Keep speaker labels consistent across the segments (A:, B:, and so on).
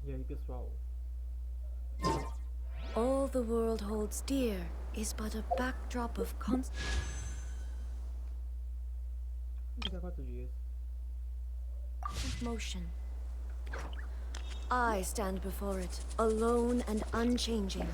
A: E aí, pessoal?
B: All the world holds dear is but a backdrop of constant
A: Daqui a 4 dias.
B: motion. I stand before it, alone and unchanging.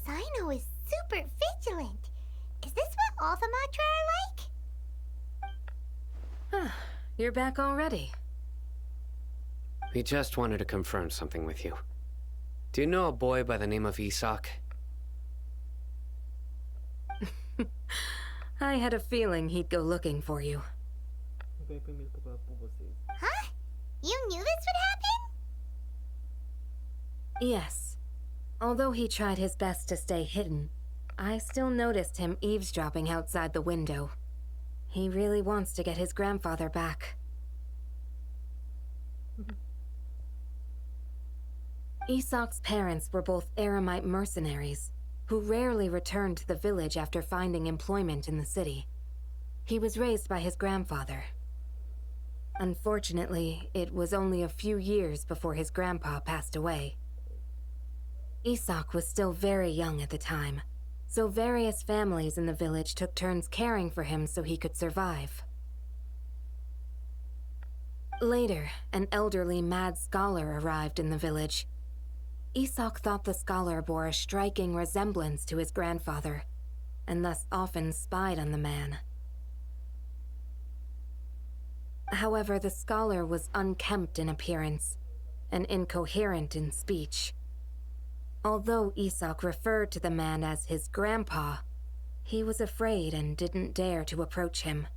C: Cyno is super vigilant. Is this what all the mantra are like?
D: You're back already.
E: We just wanted to confirm something with you. Do you know a boy by the name of Isak?
D: I had a feeling he'd go looking for you.
A: Veio primeiro procurar por vocês.
C: Huh? You knew this would happen?
D: Yes. Although he tried his best to stay hidden, I still noticed him eavesdropping outside the window. He really wants to get his grandfather back. Isak's parents were both Eremite mercenaries, who rarely returned to the village after finding employment in the city. He was raised by his grandfather. Unfortunately, it was only a few years before his grandpa passed away. Isak was still very young at the time, so various families in the village took turns caring for him so he could survive. Later, an elderly mad scholar arrived in the village. Isak thought the scholar bore a striking resemblance to his grandfather, and thus often spied on the man. However, the scholar was unkempt in appearance and incoherent in speech. Although Isak referred to the man as his grandpa, he was afraid and didn't dare to approach him.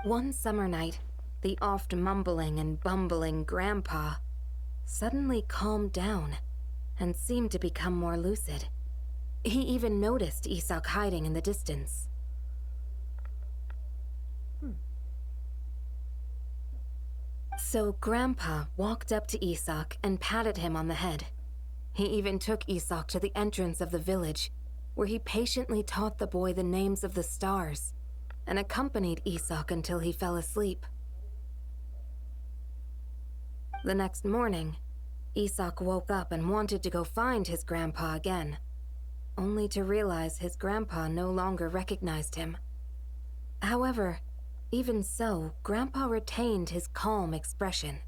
D: One summer night, the oft mumbling and bumbling grandpa suddenly calmed down and seemed to become more lucid. He even noticed Isak hiding in the distance. So Grandpa walked up to Isak and patted him on the head. He even took Isak to the entrance of the village, where he patiently taught the boy the names of the stars, and accompanied Isak until he fell asleep. The next morning, Isak woke up and wanted to go find his grandpa again, only to realize his grandpa no longer recognized him. However, even so, Grandpa retained his calm expression.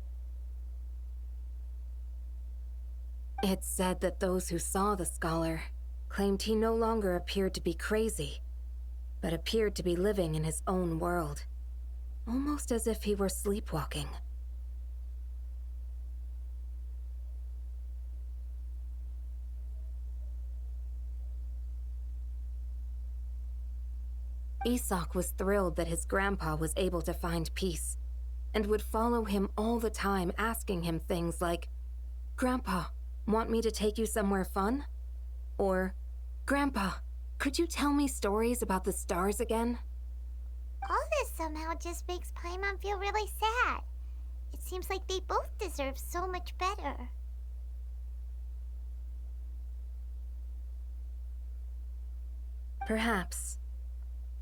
D: It's said that those who saw the scholar claimed he no longer appeared to be crazy, but appeared to be living in his own world, almost as if he were sleepwalking. Isak was thrilled that his grandpa was able to find peace, and would follow him all the time, asking him things like, "Grandpa, want me to take you somewhere fun?" Or, "Grandpa, could you tell me stories about the stars again?"
C: All this somehow just makes Paimon feel really sad. It seems like they both deserve so much better.
D: Perhaps.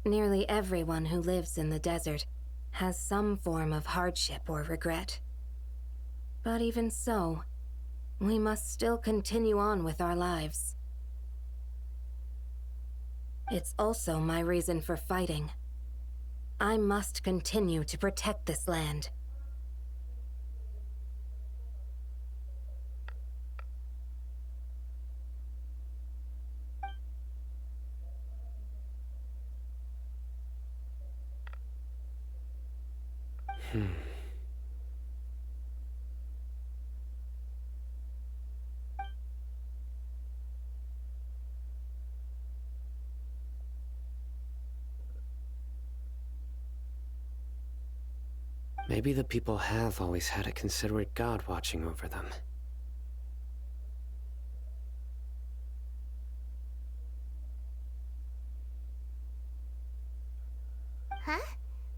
D: Nearly everyone who lives in the desert has some form of hardship or regret. But even so, we must still continue on with our lives. It's also my reason for fighting. I must continue to protect this land.
E: Maybe the people have always had a considerate God watching over them.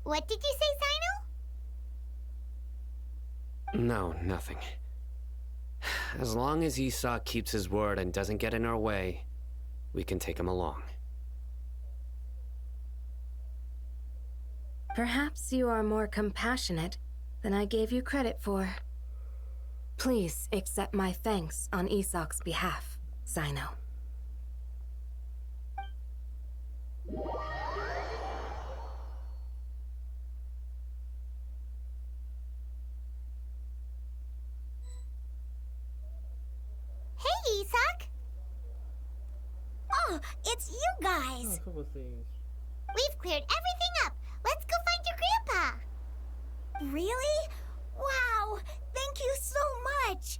C: What did you say, Cyno?
E: No, nothing. As long as Esau keeps his word and doesn't get in our way, we can take him along.
D: Perhaps you are more compassionate than I gave you credit for. Please accept my thanks on Esau's behalf, Cyno.
C: Hey, Isak!
F: Oh, it's you guys!
A: São vocês.
C: We've cleared everything up. Let's go find your grandpa.
F: Really? Wow! Thank you so much!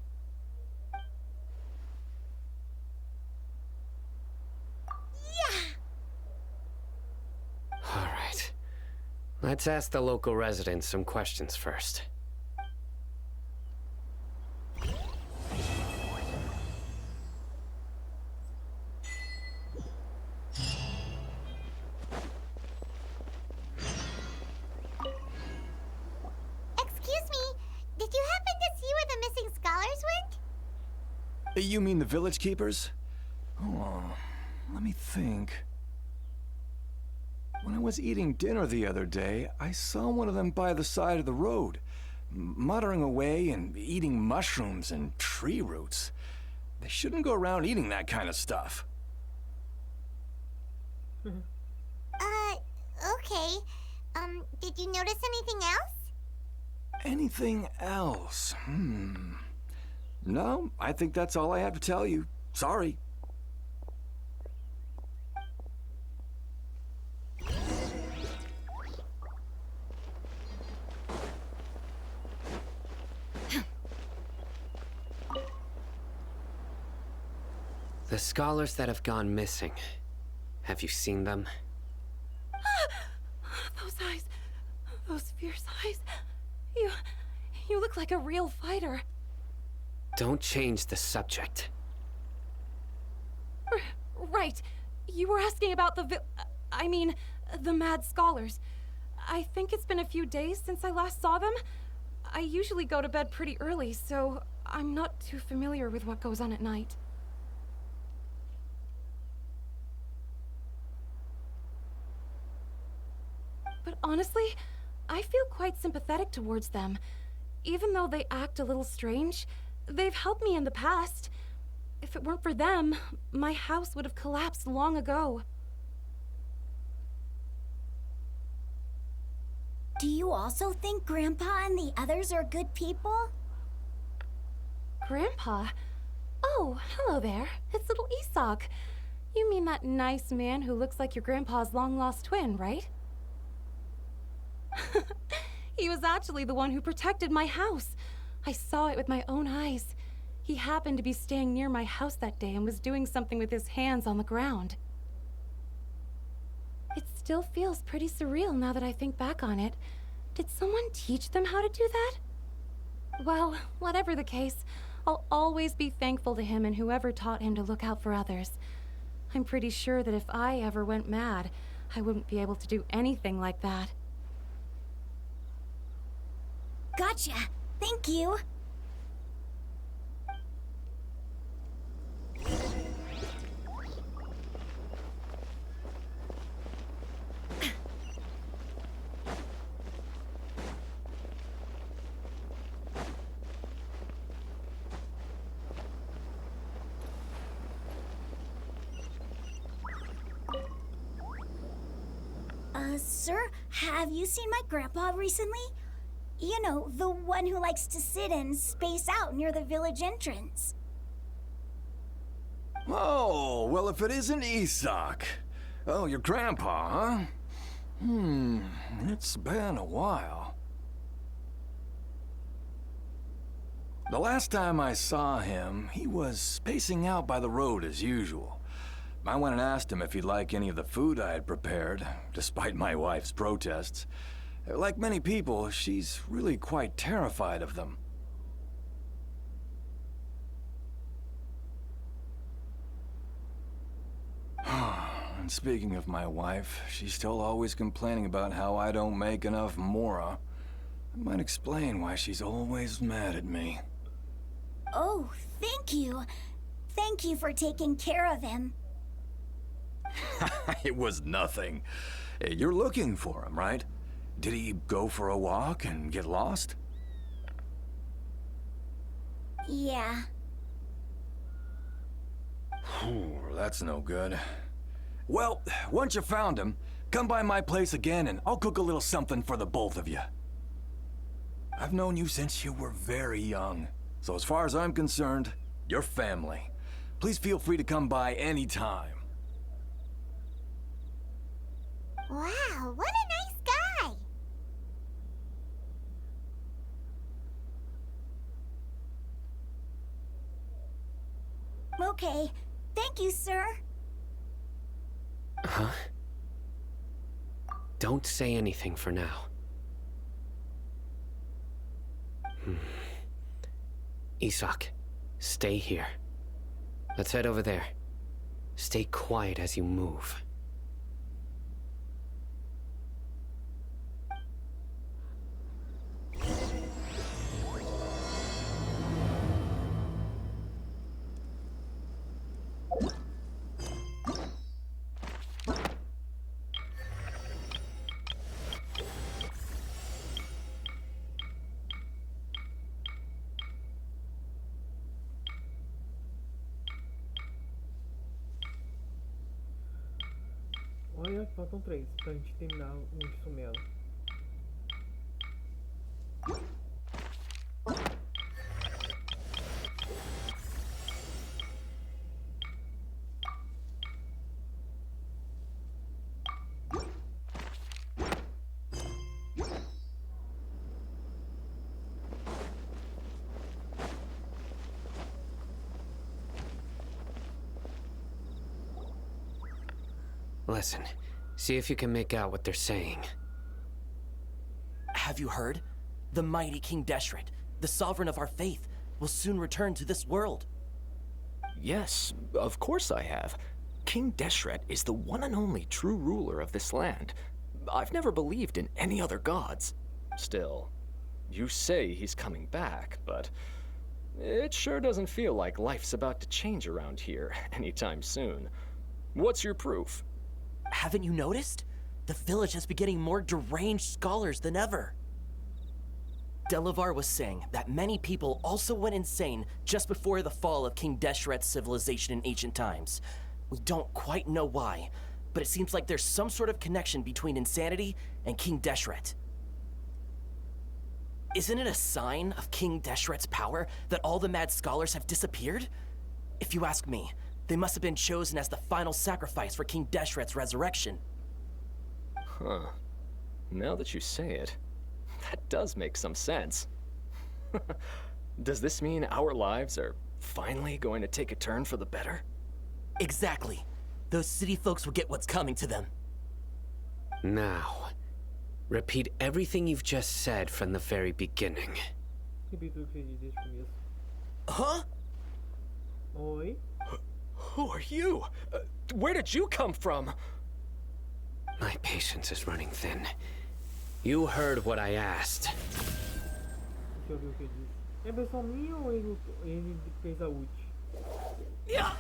F: Yeah!
E: All right. Let's ask the local residents some questions first.
C: Excuse me, did you happen to see where the missing scholars went?
G: You mean the village keepers? Oh, let me think. When I was eating dinner the other day, I saw one of them by the side of the road, muttering away and eating mushrooms and tree roots. They shouldn't go around eating that kind of stuff.
C: Okay. Did you notice anything else?
G: Anything else? No, I think that's all I have to tell you. Sorry.
E: The scholars that have gone missing. Have you seen them?
H: Those eyes. Those fierce eyes. You look like a real fighter.
E: Don't change the subject.
H: Right. You were asking about the mad scholars. I think it's been a few days since I last saw them. I usually go to bed pretty early, so I'm not too familiar with what goes on at night. But honestly, I feel quite sympathetic towards them. Even though they act a little strange, they've helped me in the past. If it weren't for them, my house would have collapsed long ago.
F: Do you also think Grandpa and the others are good people?
H: Grandpa? Oh, hello there. It's little Isak. You mean that nice man who looks like your grandpa's long-lost twin, right? He was actually the one who protected my house. I saw it with my own eyes. He happened to be staying near my house that day and was doing something with his hands on the ground. It still feels pretty surreal now that I think back on it. Did someone teach them how to do that? Well, whatever the case, I'll always be thankful to him and whoever taught him to look out for others. I'm pretty sure that if I ever went mad, I wouldn't be able to do anything like that.
F: Gotcha. Thank you. Sir, have you seen my grandpa recently? You know, the one who likes to sit and space out near the village entrance.
G: Oh, well, if it isn't Isak. Oh, your grandpa, huh? It's been a while. The last time I saw him, he was spacing out by the road as usual. I went and asked him if he'd like any of the food I had prepared, despite my wife's protests. Like many people, she's really quite terrified of them. speaking of my wife, she's still always complaining about how I don't make enough mora. That might explain why she's always mad at me.
F: Oh, thank you. Thank you for taking care of him.
G: It was nothing. You're looking for him, right? Did he go for a walk and get lost?
F: Yeah.
G: That's no good. Well, once you found him, come by my place again and I'll cook a little something for the both of you. I've known you since you were very young, so as far as I'm concerned, you're family. Please feel free to come by anytime.
C: Wow, what a nice guy!
F: Okay. Thank you, sir.
E: Huh? Don't say anything for now. Isak, stay here. Let's head over there. Stay quiet as you move.
A: Olha, faltam 3 pra gente terminar o instrumento.
E: Listen, see if you can make out what they're saying.
I: Have you heard? The mighty King Deshret, the sovereign of our faith, will soon return to this world.
J: Yes, of course I have. King Deshret is the one and only true ruler of this land. I've never believed in any other gods. Still, you say he's coming back, but it sure doesn't feel like life's about to change around here anytime soon. What's your proof?
I: Haven't you noticed? The village has been getting more deranged scholars than ever. Delavar was saying that many people also went insane just before the fall of King Deshret's civilization in ancient times. We don't quite know why, but it seems like there's some sort of connection between insanity and King Deshret. Isn't it a sign of King Deshret's power that all the mad scholars have disappeared? If you ask me, they must have been chosen as the final sacrifice for King Deshret's resurrection.
J: Huh. Now that you say it, that does make some sense. Does this mean our lives are finally going to take a turn for the better?
I: Exactly. Those city folks will get what's coming to them.
E: Now, repeat everything you've just said from the very beginning.
A: Repita o que você disse desde o começo.
I: Huh?
A: Oi?
J: Who are you? Where did you come from?
E: My patience is running thin. You heard what I asked.
A: Deixa eu ver o que ele disse. É versão minha ou ele fez a ult?
I: Yeah.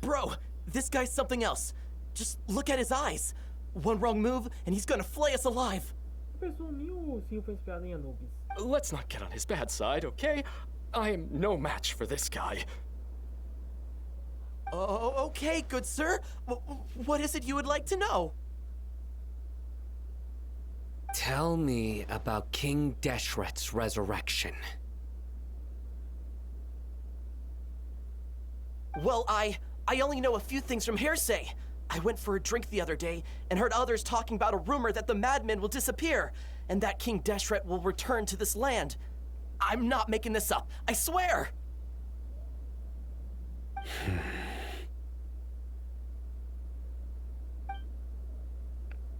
I: Bro, this guy's something else. Just look at his eyes. One wrong move and he's gonna flay us alive.
A: É versão minha ou sim foi inspirado em Anubis?
J: Let's not get on his bad side, okay? I am no match for this guy.
I: Oh, okay, good sir. What is it you would like to know?
E: Tell me about King Deshret's resurrection.
I: Well, I only know a few things from hearsay. I went for a drink the other day and heard others talking about a rumor that the madmen will disappear and that King Deshret will return to this land. I'm not making this up, I swear!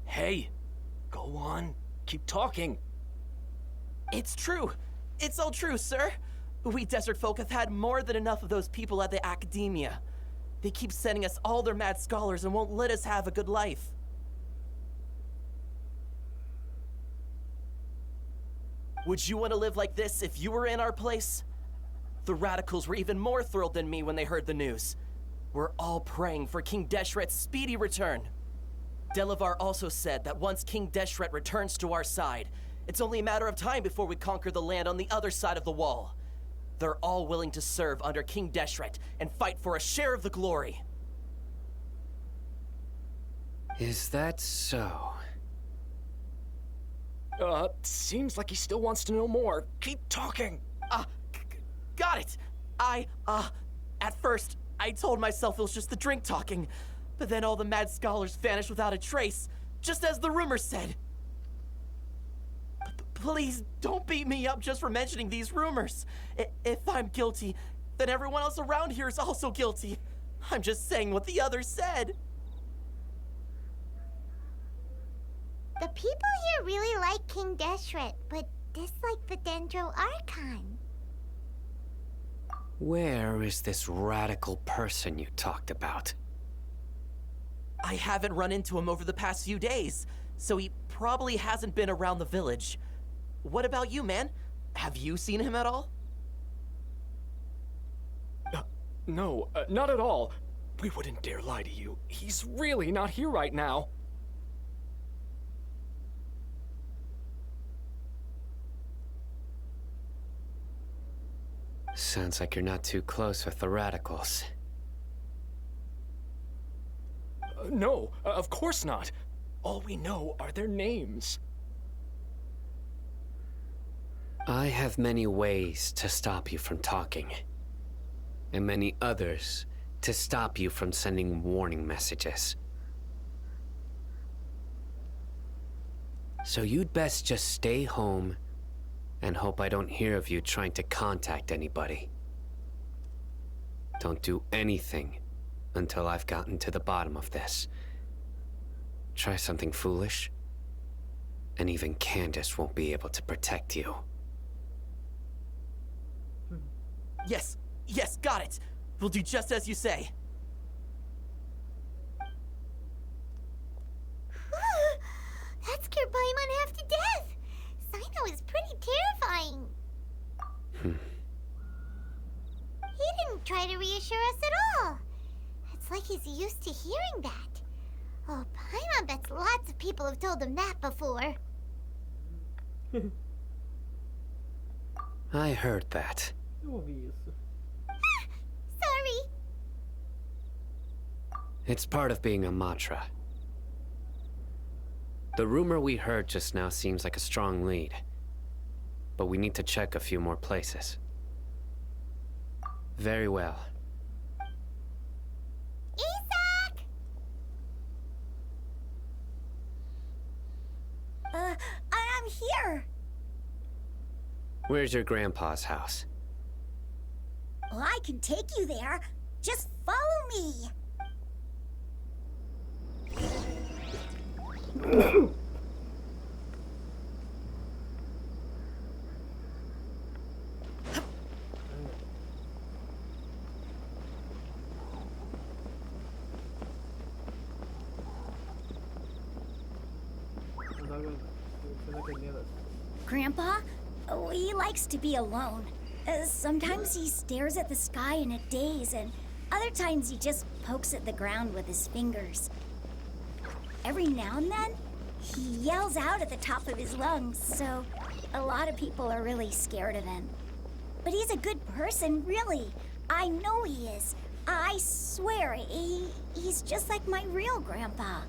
J: Hey, go on. Keep talking.
I: It's true. It's all true, sir. We desert folk have had more than enough of those people at the academia. They keep sending us all their mad scholars and won't let us have a good life. Would you want to live like this if you were in our place? The radicals were even more thrilled than me when they heard the news. We're all praying for King Deshret's speedy return. Delavar also said that once King Deshret returns to our side, it's only a matter of time before we conquer the land on the other side of the wall. They're all willing to serve under King Deshret and fight for a share of the glory.
E: Is that so?
J: Seems like he still wants to know more. Keep talking.
I: Got it. At first, I told myself it was just the drink talking, but then all the mad scholars vanished without a trace, just as the rumor said. Please don't beat me up just for mentioning these rumors. If I'm guilty, then everyone else around here is also guilty. I'm just saying what the others said.
C: The people here really like King Deshret, but dislike the Dendro Archon.
E: Where is this radical person you talked about?
I: I haven't run into him over the past few days, so he probably hasn't been around the village. What about you, man? Have you seen him at all?
J: No, not at all. We wouldn't dare lie to you. He's really not here right now.
E: Sounds like you're not too close with the radicals.
J: No, of course not. All we know are their names.
E: I have many ways to stop you from talking, and many others to stop you from sending warning messages. So you'd best just stay home and hope I don't hear of you trying to contact anybody. Don't do anything until I've gotten to the bottom of this. Try something foolish, and even Candace won't be able to protect you.
I: Yes, got it. We'll do just as you say.
C: That scared Paimon half to death. Cyno is pretty terrifying. He didn't try to reassure us at all. It's like he's used to hearing that. Oh, Paimon bets lots of people have told him that before.
E: I heard that.
A: Eu ouvi isso.
C: Sorry.
E: It's part of being a mantra. The rumor we heard just now seems like a strong lead, but we need to check a few more places. Very well.
C: Isaac!
F: I'm here.
E: Where's your grandpa's house?
F: Well, I can take you there. Just follow me. Grandpa? Oh, he likes to be alone. Sometimes he stares at the sky in a daze, and other times he just pokes at the ground with his fingers. Every now and then, he yells out at the top of his lungs, so a lot of people are really scared of him. But he's a good person, really. I know he is. I swear, he's just like my real grandpa.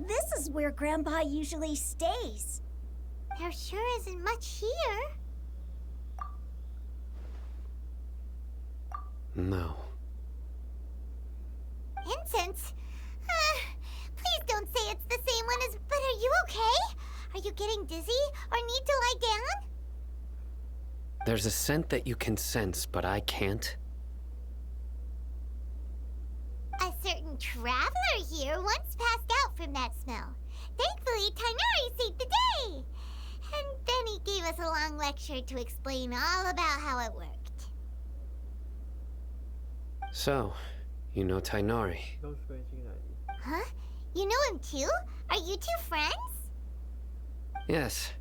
F: This is where Grandpa usually stays.
C: There sure isn't much here.
E: No.
C: Incense? Please don't say it's the same one as... But are you okay? Are you getting dizzy or need to lie down?
E: There's a scent that you can sense, but I can't.
C: A certain traveler here once passed out from that smell. Thankfully, Tighnari saved the day. And then he gave us a long lecture to explain all about how it worked.
E: So, you know Tighnari.
C: Huh? You know him too? Are you two friends?
E: Yes.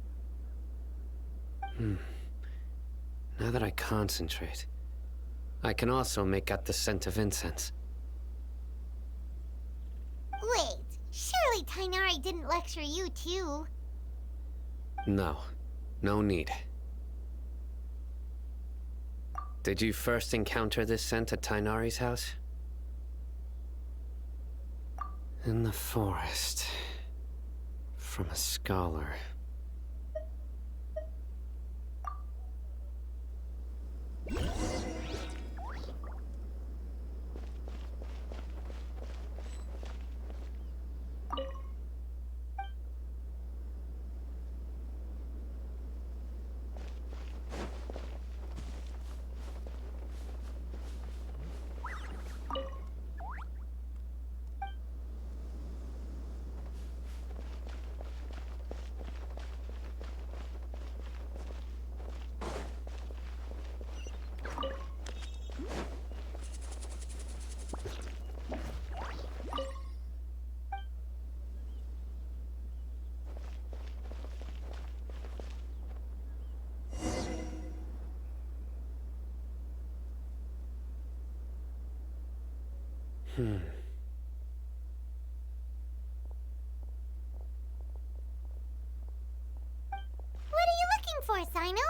E: Now that I concentrate, I can also make out the scent of incense.
C: Wait, surely Tighnari didn't lecture you too.
E: No, no need. Did you first encounter this scent at Tighnari's house? In the forest. From a scholar.
C: What are you looking for, Cyno?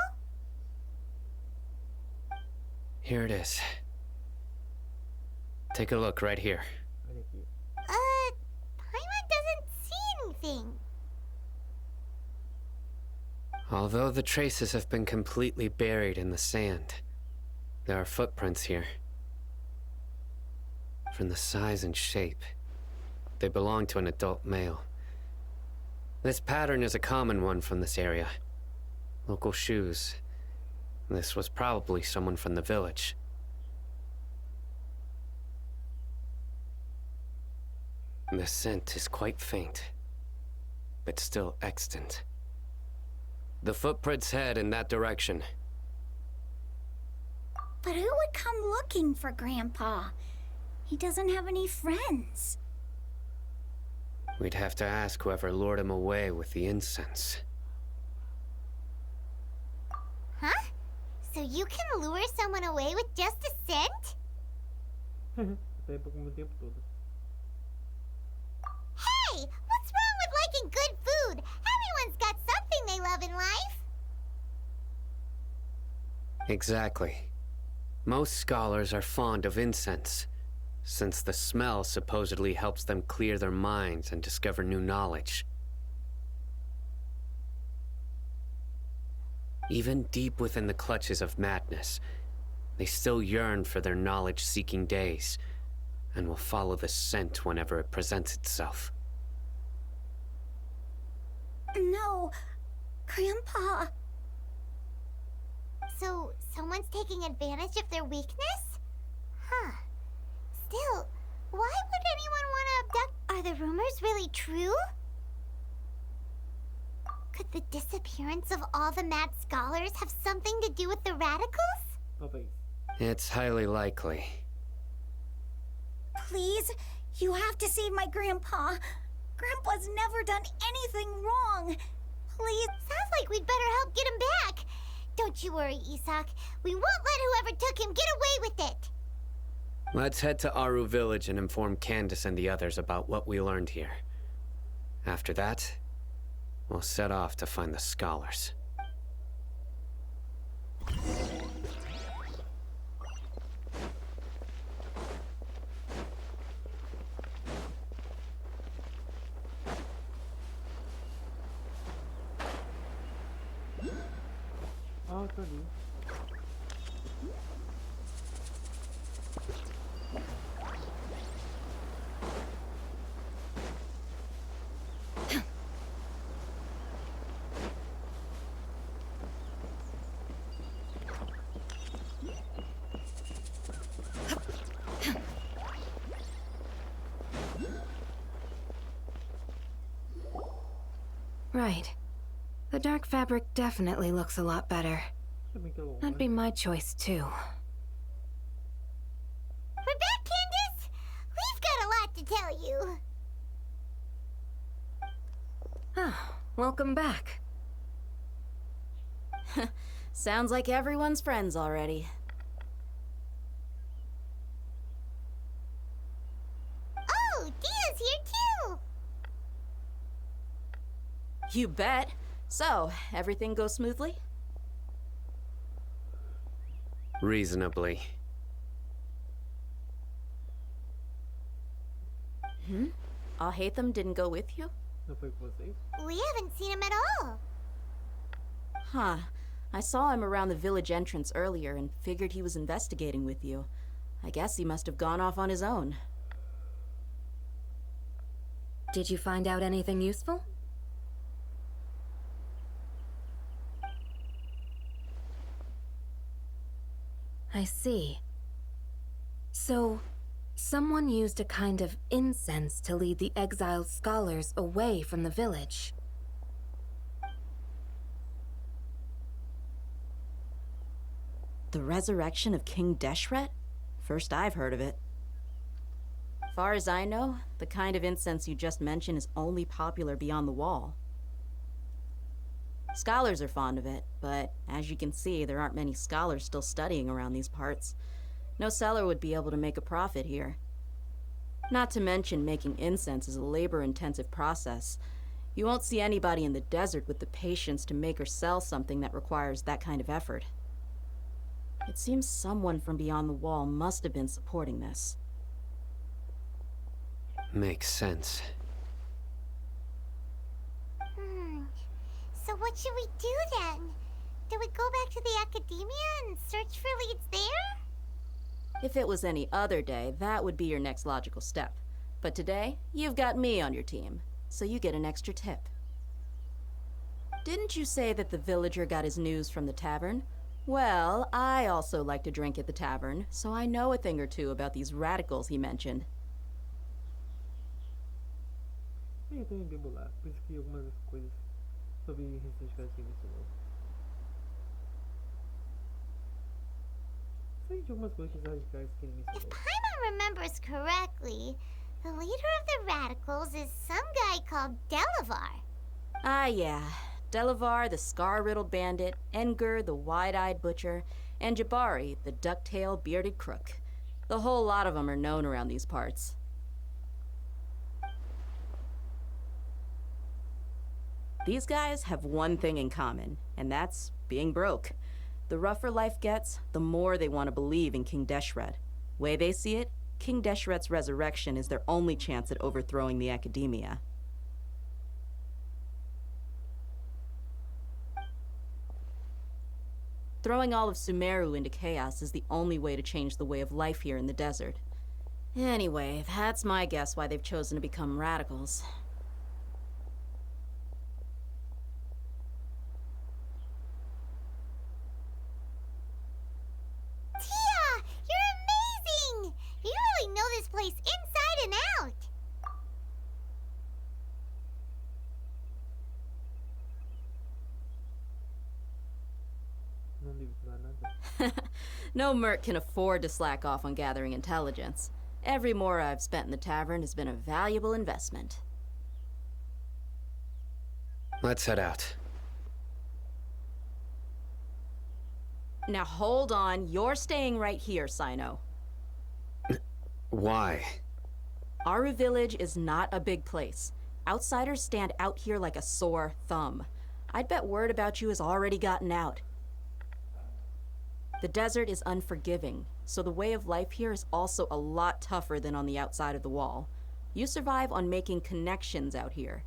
E: Here it is. Take a look right here.
C: Paimon doesn't see anything.
E: Although the traces have been completely buried in the sand, there are footprints here. From the size and shape, they belong to an adult male. This pattern is a common one from this area. Local shoes. This was probably someone from the village. The scent is quite faint, but still extant. The footprints head in that direction.
F: But who would come looking for Grandpa? He doesn't have any friends.
E: We'd have to ask whoever lured him away with the incense.
C: Huh? So you can lure someone away with just a scent? Hey, what's wrong with liking good food? Everyone's got something they love in life.
E: Exactly. Most scholars are fond of incense, since the smell supposedly helps them clear their minds and discover new knowledge. Even deep within the clutches of madness, they still yearn for their knowledge-seeking days, and will follow the scent whenever it presents itself.
F: No, Grandpa.
C: So, someone's taking advantage of their weakness? Huh. Still, why would anyone want to abduct? Are the rumors really true? Could the disappearance of all the mad scholars have something to do with the radicals?
E: It's highly likely.
F: Please, you have to save my Grandpa. Grandpa's never done anything wrong. Please.
C: Sounds like we'd better help get him back. Don't you worry, Isak. We won't let whoever took him get away with it.
E: Let's head to Aru Village and inform Candace and the others about what we learned here. After that, we'll set off to find the scholars.
D: Right. The dark fabric definitely looks a lot better.
A: Também que é longo,
D: That'd be my choice, too.
C: We're back, Candace! We've got a lot to tell you.
D: Ah, welcome back.
K: Sounds like everyone's friends already.
C: Oh, Dia's here too!
K: You bet. So, everything goes smoothly?
E: Reasonably.
K: I'll hate them didn't go with you?
A: Não foi com vocês?
C: We haven't seen him at all.
K: Huh. I saw him around the village entrance earlier and figured he was investigating with you. I guess he must have gone off on his own.
D: Did you find out anything useful? I see. So, someone used a kind of incense to lead the exiled scholars away from the village.
K: The resurrection of King Deshret? First I've heard of it. Far as I know, the kind of incense you just mentioned is only popular beyond the wall. Scholars are fond of it, but as you can see, there aren't many scholars still studying around these parts. No seller would be able to make a profit here. Not to mention, making incense is a labor-intensive process. You won't see anybody in the desert with the patience to make or sell something that requires that kind of effort. It seems someone from beyond the wall must have been supporting this.
E: Makes sense.
C: So what should we do then? Do we go back to the academia and search for leads there?
K: If it was any other day, that would be your next logical step. But today, you've got me on your team, so you get an extra tip. Didn't you say that the villager got his news from the tavern? Well, I also like to drink at the tavern, so I know a thing or two about these radicals he mentioned.
A: Eu também bebo lá, por isso que algumas coisas sobre resistência que ele mencionou. Sei de algumas coisas radicais que ele
C: If
A: mencionou.
C: Paimon remembers correctly, the leader of the radicals is some guy called Delavar.
K: Ah, yeah. Delavar, the scar-riddled bandit, Enger, the wide-eyed butcher, and Jabari, the duck-tailed bearded crook. The whole lot of them are known around these parts. These guys have one thing in common, and that's being broke. The rougher life gets, the more they want to believe in King Deshret. Way they see it, King Deshret's resurrection is their only chance at overthrowing the academia. Throwing all of Sumeru into chaos is the only way to change the way of life here in the desert. Anyway, that's my guess why they've chosen to become radicals.
C: Tia, you're amazing! You really know this place inside and out.
A: Não ligo pra nada.
K: No merc can afford to slack off on gathering intelligence. Every mora I've spent in the tavern has been a valuable investment.
E: Let's head out.
K: Now hold on, you're staying right here, Cyno.
E: Why?
K: Aru Village is not a big place. Outsiders stand out here like a sore thumb. I'd bet word about you has already gotten out. The desert is unforgiving, so the way of life here is also a lot tougher than on the outside of the wall. You survive on making connections out here.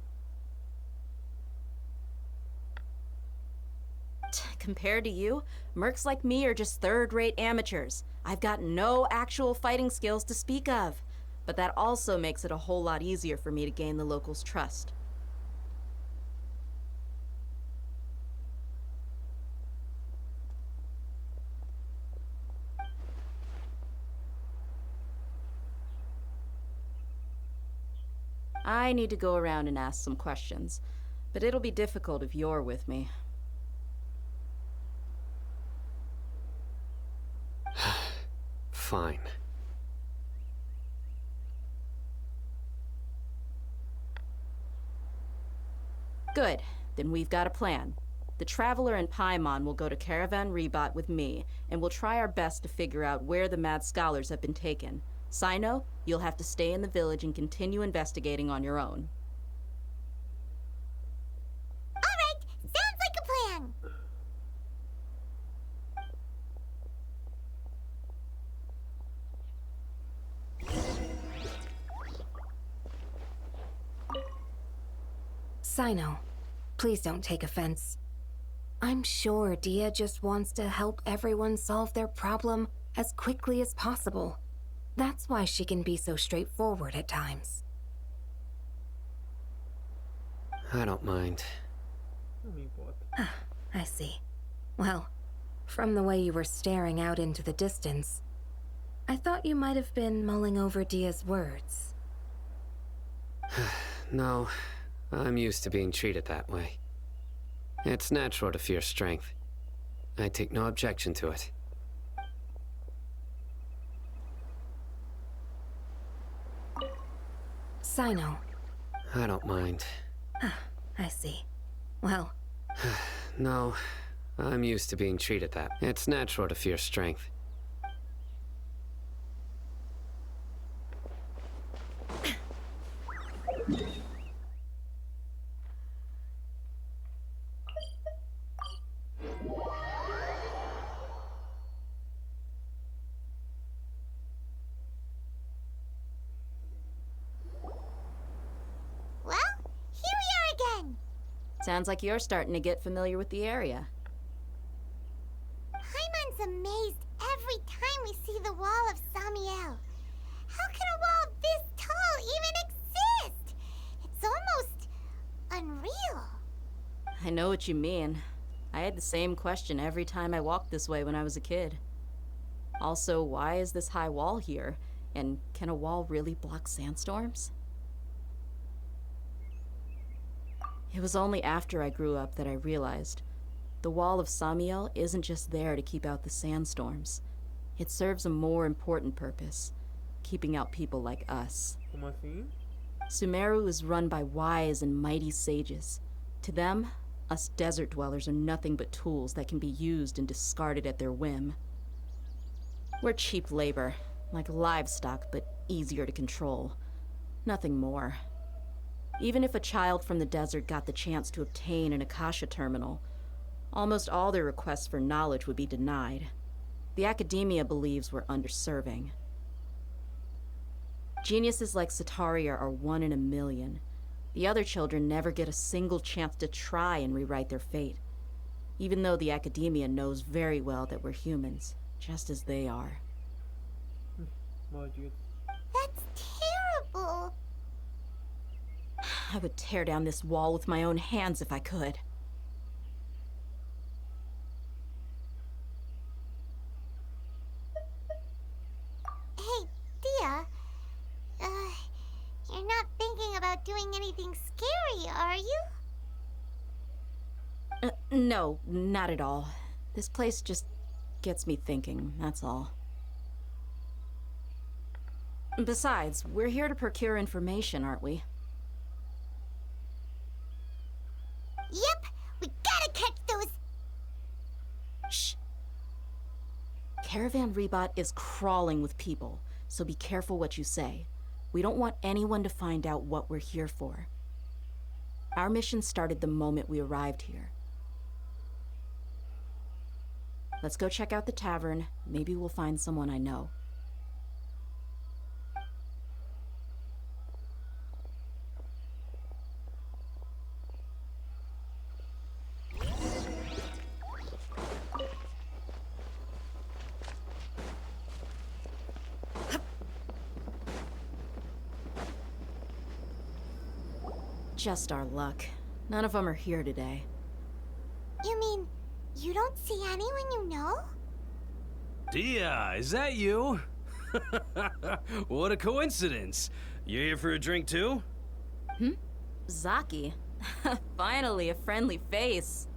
K: Compared to you, mercs like me are just third-rate amateurs. I've got no actual fighting skills to speak of. But that also makes it a whole lot easier for me to gain the locals' trust. I need to go around and ask some questions. But it'll be difficult if you're with me.
E: Fine.
K: Good. Then we've got a plan. The Traveler and Paimon will go to Caravan Rebot with me, and we'll try our best to figure out where the Mad Scholars have been taken. Cyno, you'll have to stay in the village and continue investigating on your own.
C: Alright, sounds like a plan.
D: Cyno, please don't take offense. I'm sure Dia just wants to help everyone solve their problem as quickly as possible. That's why she can be so straightforward at times.
E: I don't mind.
A: Não me importa.
D: I see. Well, from the way you were staring out into the distance, I thought you might have been mulling over Dia's words.
E: No, I'm used to being treated that way. It's natural to fear strength. I take no objection to it.
D: Cyno.
E: I don't mind.
D: I see. Well,
E: No, I'm used to being treated that. It's natural to fear strength.
C: Well, here we are again.
K: Sounds like you're starting to get familiar with the area.
C: Paimon's amazed every time we see the wall of Samiel. How can a wall this tall even exist? It's almost unreal.
K: I know what you mean. I had the same question every time I walked this way when I was a kid. Also, why is this high wall here? And can a wall really block sandstorms? It was only after I grew up that I realized the wall of Samiel isn't just there to keep out the sandstorms. It serves a more important purpose, keeping out people like us.
A: Como assim?
K: Sumeru is run by wise and mighty sages. To them, us desert dwellers are nothing but tools that can be used and discarded at their whim. We're cheap labor, like livestock, but easier to control. Nothing more. Even if a child from the desert got the chance to obtain an Akasha terminal, almost all their requests for knowledge would be denied. The academia believes we're underserving. Geniuses like Sataria are 1 in a million. The other children never get a single chance to try and rewrite their fate, even though the academia knows very well that we're humans, just as they are.
A: Maldito.
C: That's terrible.
K: I would tear down this wall with my own hands if I could.
C: Hey, Dia. You're not thinking about doing anything scary, are you?
K: No, not at all. This place just gets me thinking, that's all. Besides, we're here to procure information, aren't we?
C: Yep, we gotta catch those.
K: Shh. Caravan Rebot is crawling with people, so be careful what you say. We don't want anyone to find out what we're here for. Our mission started the moment we arrived here. Let's go check out the tavern. Maybe we'll find someone I know. Just our luck. None of them are here today.
C: You mean, you don't see anyone you know?
L: Dia, is that you? What a coincidence. You here for a drink too?
K: Zaki, Finally, a friendly face.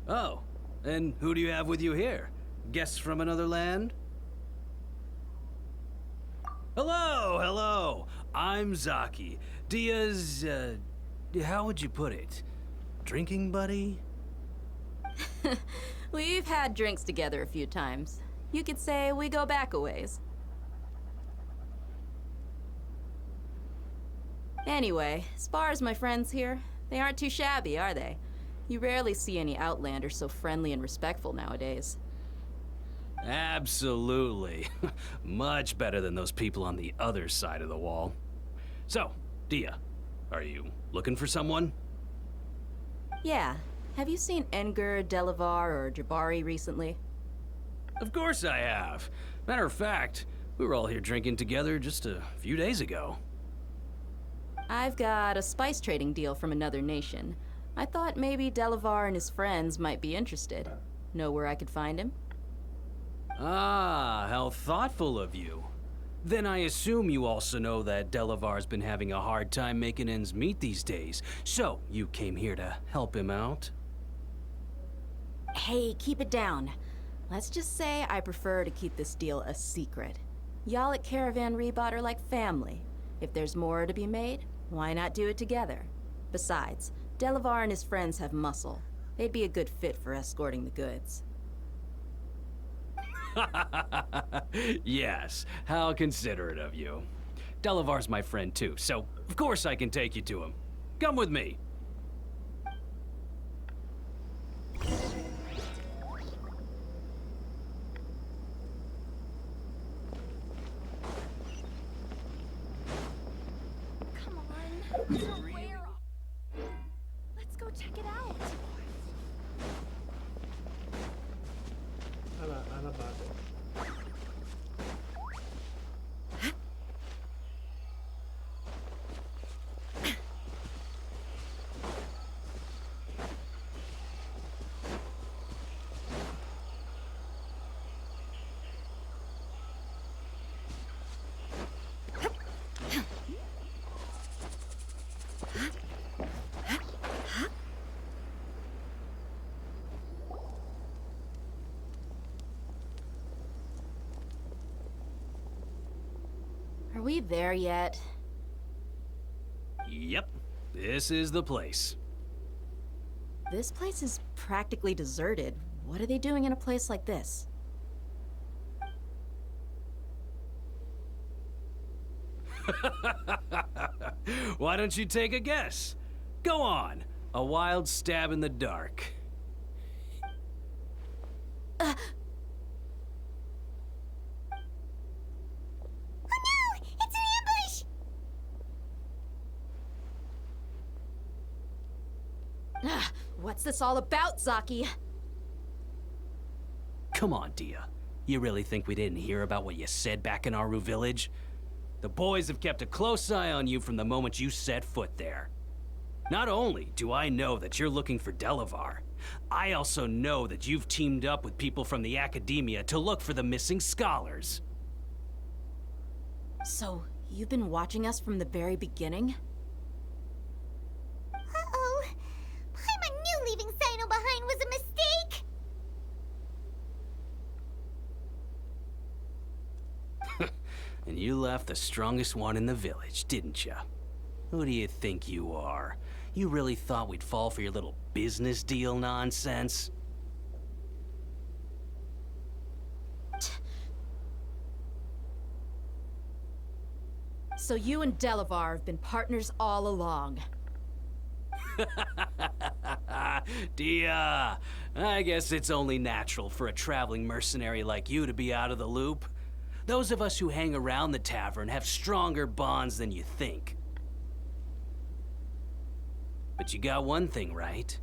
L: Oh, and who do you have with you here? Guests from another land? Hello, hello. I'm Zaki. Dia's, how would you put it? Drinking buddy?
K: We've had drinks together a few times. You could say we go back a ways. Anyway, as far as my friends here, they aren't too shabby, are they? You rarely see any Outlanders so friendly and respectful nowadays.
L: Absolutely. Much better than those people on the other side of the wall. So, Dia, are you looking for someone?
K: Yeah. Have you seen Enger, Delavar, or Jabari recently?
L: Of course I have. Matter of fact, we were all here drinking together just a few days ago.
K: I've got a spice trading deal from another nation. I thought maybe Delavar and his friends might be interested. Know where I could find him?
L: Ah, how thoughtful of you. Then I assume you also know that Delavar's been having a hard time making ends meet these days. So, you came here to help him out?
K: Hey, keep it down. Let's just say I prefer to keep this deal a secret. Y'all at Caravan Rebot are like family. If there's more to be made, why not do it together? Besides, Delavar and his friends have muscle. They'd be a good fit for escorting the goods.
L: Yes, how considerate of you. Delavar's my friend too, so of course I can take you to him. Come with me.
H: Come on. It's rare. Let's go check it out.
A: Ela bate.
K: Are we there yet?
L: Yep, this is the place.
K: This place is practically deserted. What are they doing in a place like this?
L: Why don't you take a guess? Go on, a wild stab in the dark.
K: What's this all about, Zaki?
L: Come on, Dia. You really think we didn't hear about what you said back in Aru village? The boys have kept a close eye on you from the moment you set foot there. Not only do I know that you're looking for Delavar, I also know that you've teamed up with people from the academia to look for the missing scholars.
K: So, you've been watching us from the very beginning?
C: Uh-oh. Paimon knew leaving Cyno behind was a mistake!
L: And you left the strongest one in the village, didn't you? Who do you think you are? You really thought we'd fall for your little business deal nonsense?
K: So you and Delavar have been partners all along.
L: Dia, I guess it's only natural for a traveling mercenary like you to be out of the loop. Those of us who hang around the tavern have stronger bonds than you think. But you got one thing right.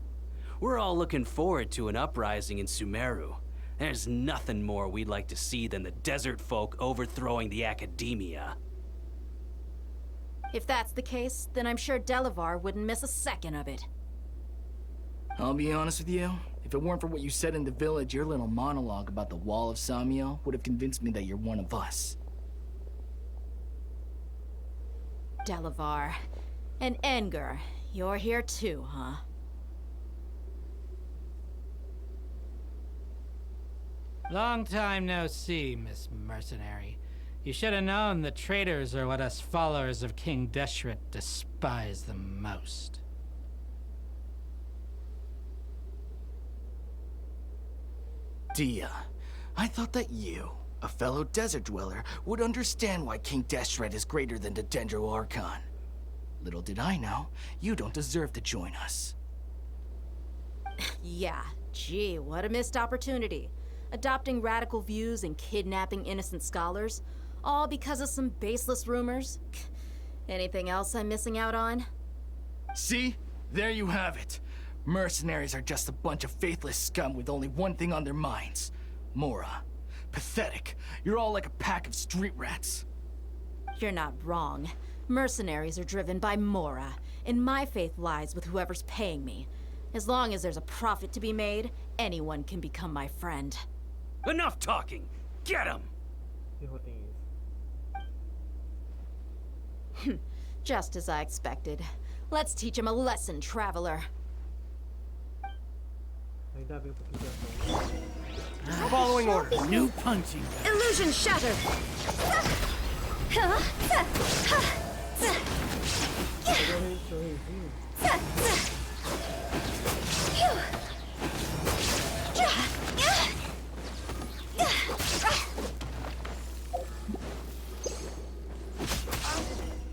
L: We're all looking forward to an uprising in Sumeru. There's nothing more we'd like to see than the desert folk overthrowing the academia.
K: If that's the case, then I'm sure Delavar wouldn't miss a second of it.
M: I'll be honest with you. If it weren't for what you said in the village, your little monologue about the Wall of Samiel would have convinced me that you're one of us.
K: Delavar, And Edgar, you're here too, huh?
N: Long time no see, Miss Mercenary. You should have known that traitors are what us followers of King Deshret despise the most.
M: Dia, I thought that you, a fellow desert dweller, would understand why King Deshret is greater than the Dendro Archon. Little did I know, you don't deserve to join us.
K: Yeah, gee, what a missed opportunity. Adopting radical views and kidnapping innocent scholars, all because of some baseless rumors. Anything else I'm missing out on?
M: See? There you have it. Mercenaries are just a bunch of faithless scum with only one thing on their minds. Mora. Pathetic. You're all like a pack of street rats.
K: You're not wrong. Mercenaries are driven by Mora, and my faith lies with whoever's paying me. As long as there's a profit to be made, anyone can become my friend.
L: Enough talking! Get him!
K: Just as I expected. Let's teach him a lesson, traveler.
N: Following order. New punching.
B: Illusion shattered.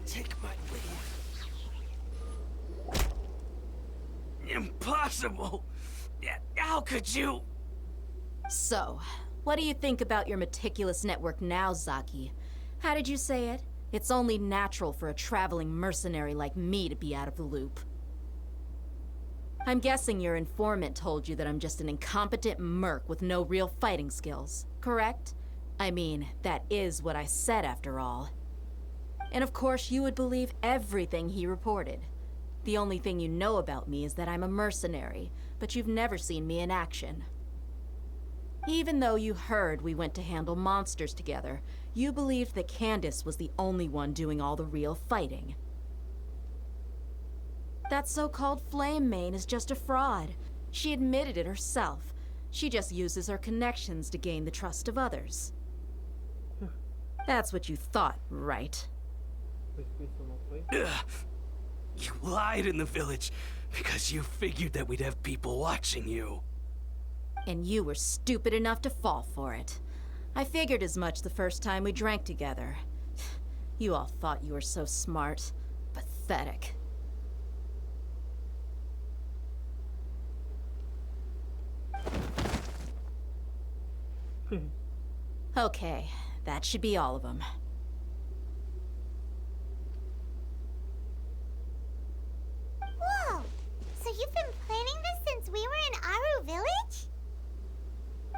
L: Take my leave. Impossible! How could you?
K: So, what do you think about your meticulous network now, Zaki? How did you say it? It's only natural for a traveling mercenary like me to be out of the loop. I'm guessing your informant told you that I'm just an incompetent merc with no real fighting skills, correct? I mean, that is what I said after all. And of course, you would believe everything he reported. The only thing you know about me is that I'm a mercenary, but you've never seen me in action. Even though you heard we went to handle monsters together, you believed that Candace was the only one doing all the real fighting. That so-called Flame Mane is just a fraud. She admitted it herself. She just uses her connections to gain the trust of others. That's what you thought, right?
L: Ugh. You lied in the village because you figured that we'd have people watching you.
K: And you were stupid enough to fall for it. I figured as much the first time we drank together. You all thought you were so smart. Pathetic. Okay, that should be all of them.
C: Whoa! So you've been planning this since we were in Aru Village?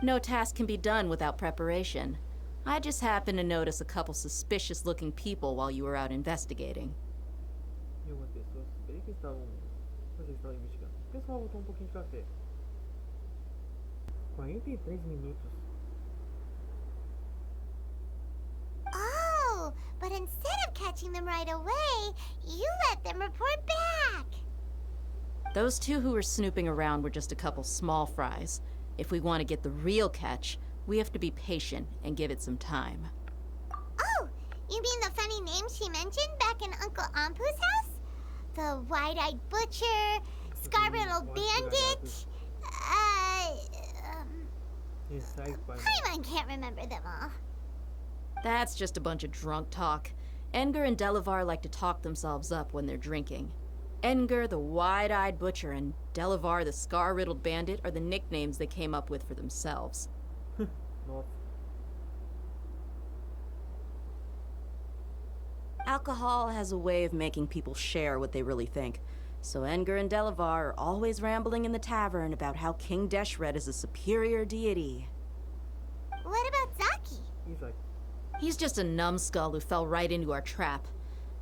K: No task can be done without preparation. I just happened to notice a couple suspicious-looking people while you were out investigating.
A: O pessoal voltou pouquinho de café. 43 minutos.
C: Oh, but instead of catching them right away, you let them report back.
K: Those two who were snooping around were just a couple small fries. If we want to get the real catch, we have to be patient and give it some time.
C: Oh, you mean the funny name she mentioned back in Uncle Ampu's house? The wide-eyed butcher, scar-riddled bandit, Paimon can't remember them all.
K: That's just a bunch of drunk talk. Edgar and Delavar like to talk themselves up when they're drinking. Edgar, the wide-eyed butcher, and Delavar, the scar-riddled bandit, are the nicknames they came up with for themselves. Alcohol has a way of making people share what they really think. So Edgar and Delavar are always rambling in the tavern about how King Deshret is a superior deity.
C: What about Zaki?
K: He's just a numbskull who fell right into our trap.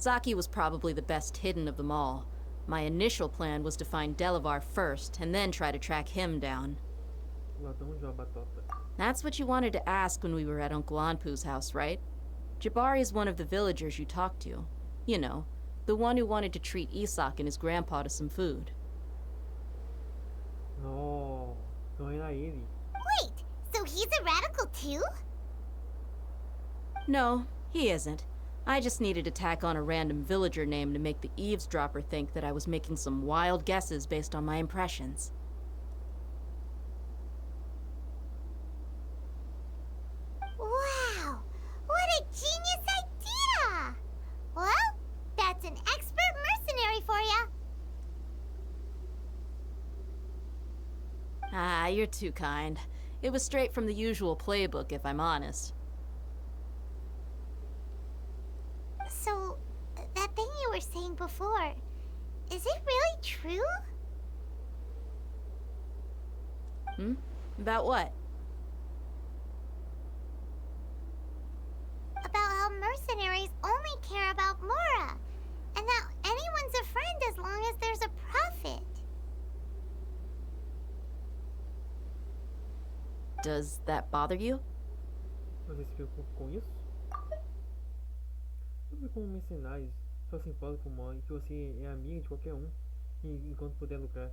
K: Zaki was probably the best hidden of them all. My initial plan was to find Delavar first, and then try to track him down. That's what you wanted to ask when we were at Uncle Anpu's house, right? Jabari is one of the villagers you talked to. You know, The one who wanted to treat Isak and his grandpa to some food.
A: No, não era ele.
C: Wait, so he's a radical too?
K: No, he isn't. I just needed to tack on a random villager name to make the eavesdropper think that I was making some wild guesses based on my impressions.
C: Wow, what a genius idea! Well, that's an expert mercenary for ya.
K: Ah, you're too kind. It was straight from the usual playbook, if I'm honest.
C: So, that thing you were saying before, is it really true?
K: About what?
C: About how mercenaries only care about Mora, and that anyone's a friend as long as there's a profit.
K: Does that bother you?
A: Você se preocupa com isso? Sobre como mercenários só se importam com o mal e que você é amiga de qualquer um enquanto puder lucrar.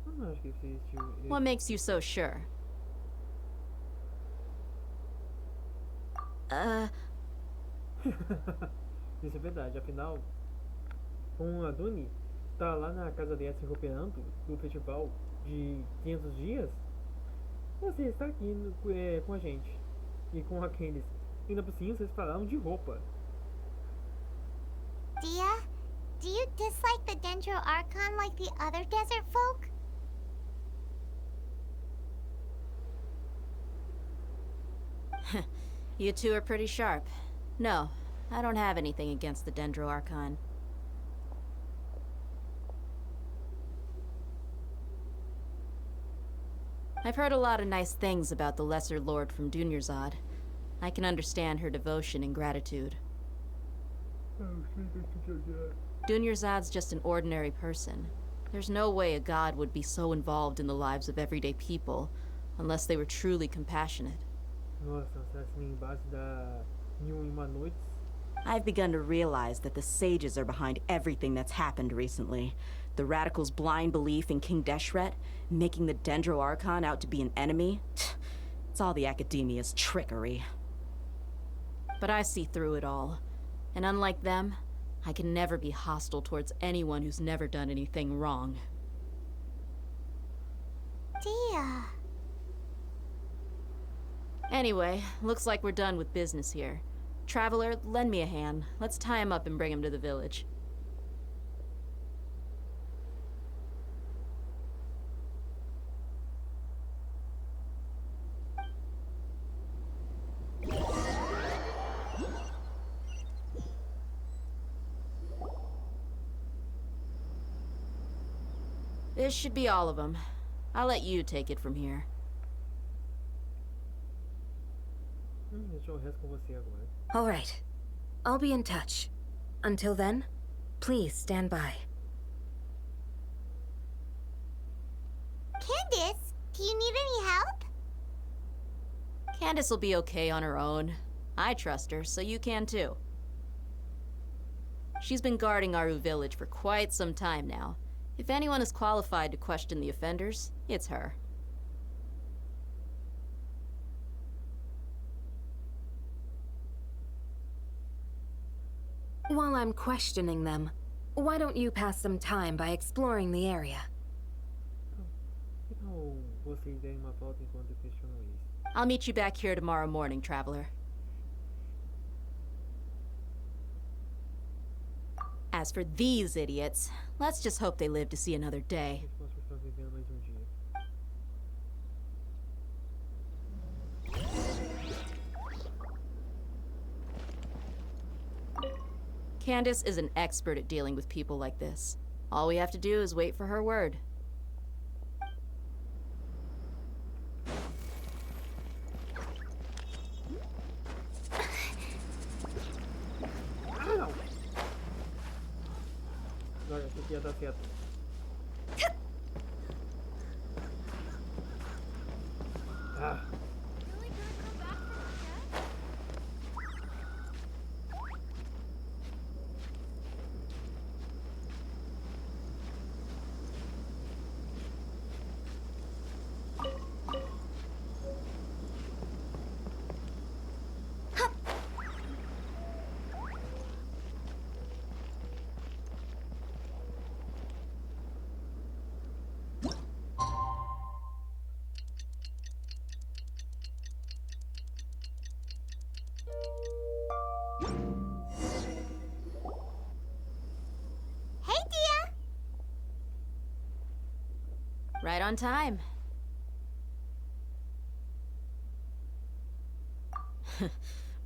A: Eu não acho que você existiu.
K: What makes you so sure?
A: Isso é verdade, afinal, com a Duni tá lá na casa dela se recuperando do festival de 500 dias. Você está aqui com a gente e com aqueles. Ainda por cima, vocês falaram de roupa.
C: Dia, do you dislike the Dendro Archon like the other desert folk?
K: You two are pretty sharp. No, I don't have anything against the Dendro Archon. I've heard a lot of nice things about the Lesser Lord from Dunyarzad. I can understand her devotion and gratitude. Dunyarzad's just an ordinary person. There's no way a god would be so involved in the lives of everyday people unless they were truly compassionate.
A: Nossa, assassino embaixo da inúteis.
O: I've begun to realize that the sages are behind everything that's happened recently. The radicals' blind belief in King Deshret, making the Dendro Archon out to be an enemy. It's all the academia's trickery.
K: But I see through it all. And unlike them, I can never be hostile towards anyone who's never done anything wrong.
C: Dia.
K: Anyway, looks like we're done with business here. Traveler, lend me a hand. Let's tie him up and bring him to the village. This should be all of them. I'll let you take it from here.
A: Deixa o resto com você agora.
D: All right. I'll be in touch. Until then, please stand by.
C: Candace, do you need any help?
K: Candace will be okay on her own. I trust her, so you can too. She's been guarding Aru village for quite some time now. If anyone is qualified to question the offenders, it's her.
D: While I'm questioning them, why don't you pass some time by exploring the area?
A: Então, vocês derem uma volta enquanto eu questiono isso.
K: I'll meet you back here tomorrow morning, Traveler. As for these idiots, let's just hope they live to see another day.
A: Posso estar vivendo mais dia.
K: Candace is an expert at dealing with people like this. All we have to do is wait for her word.
A: Droga, isso aqui ia dar certo. Ah.
C: Hey, Dia!
K: Right on time.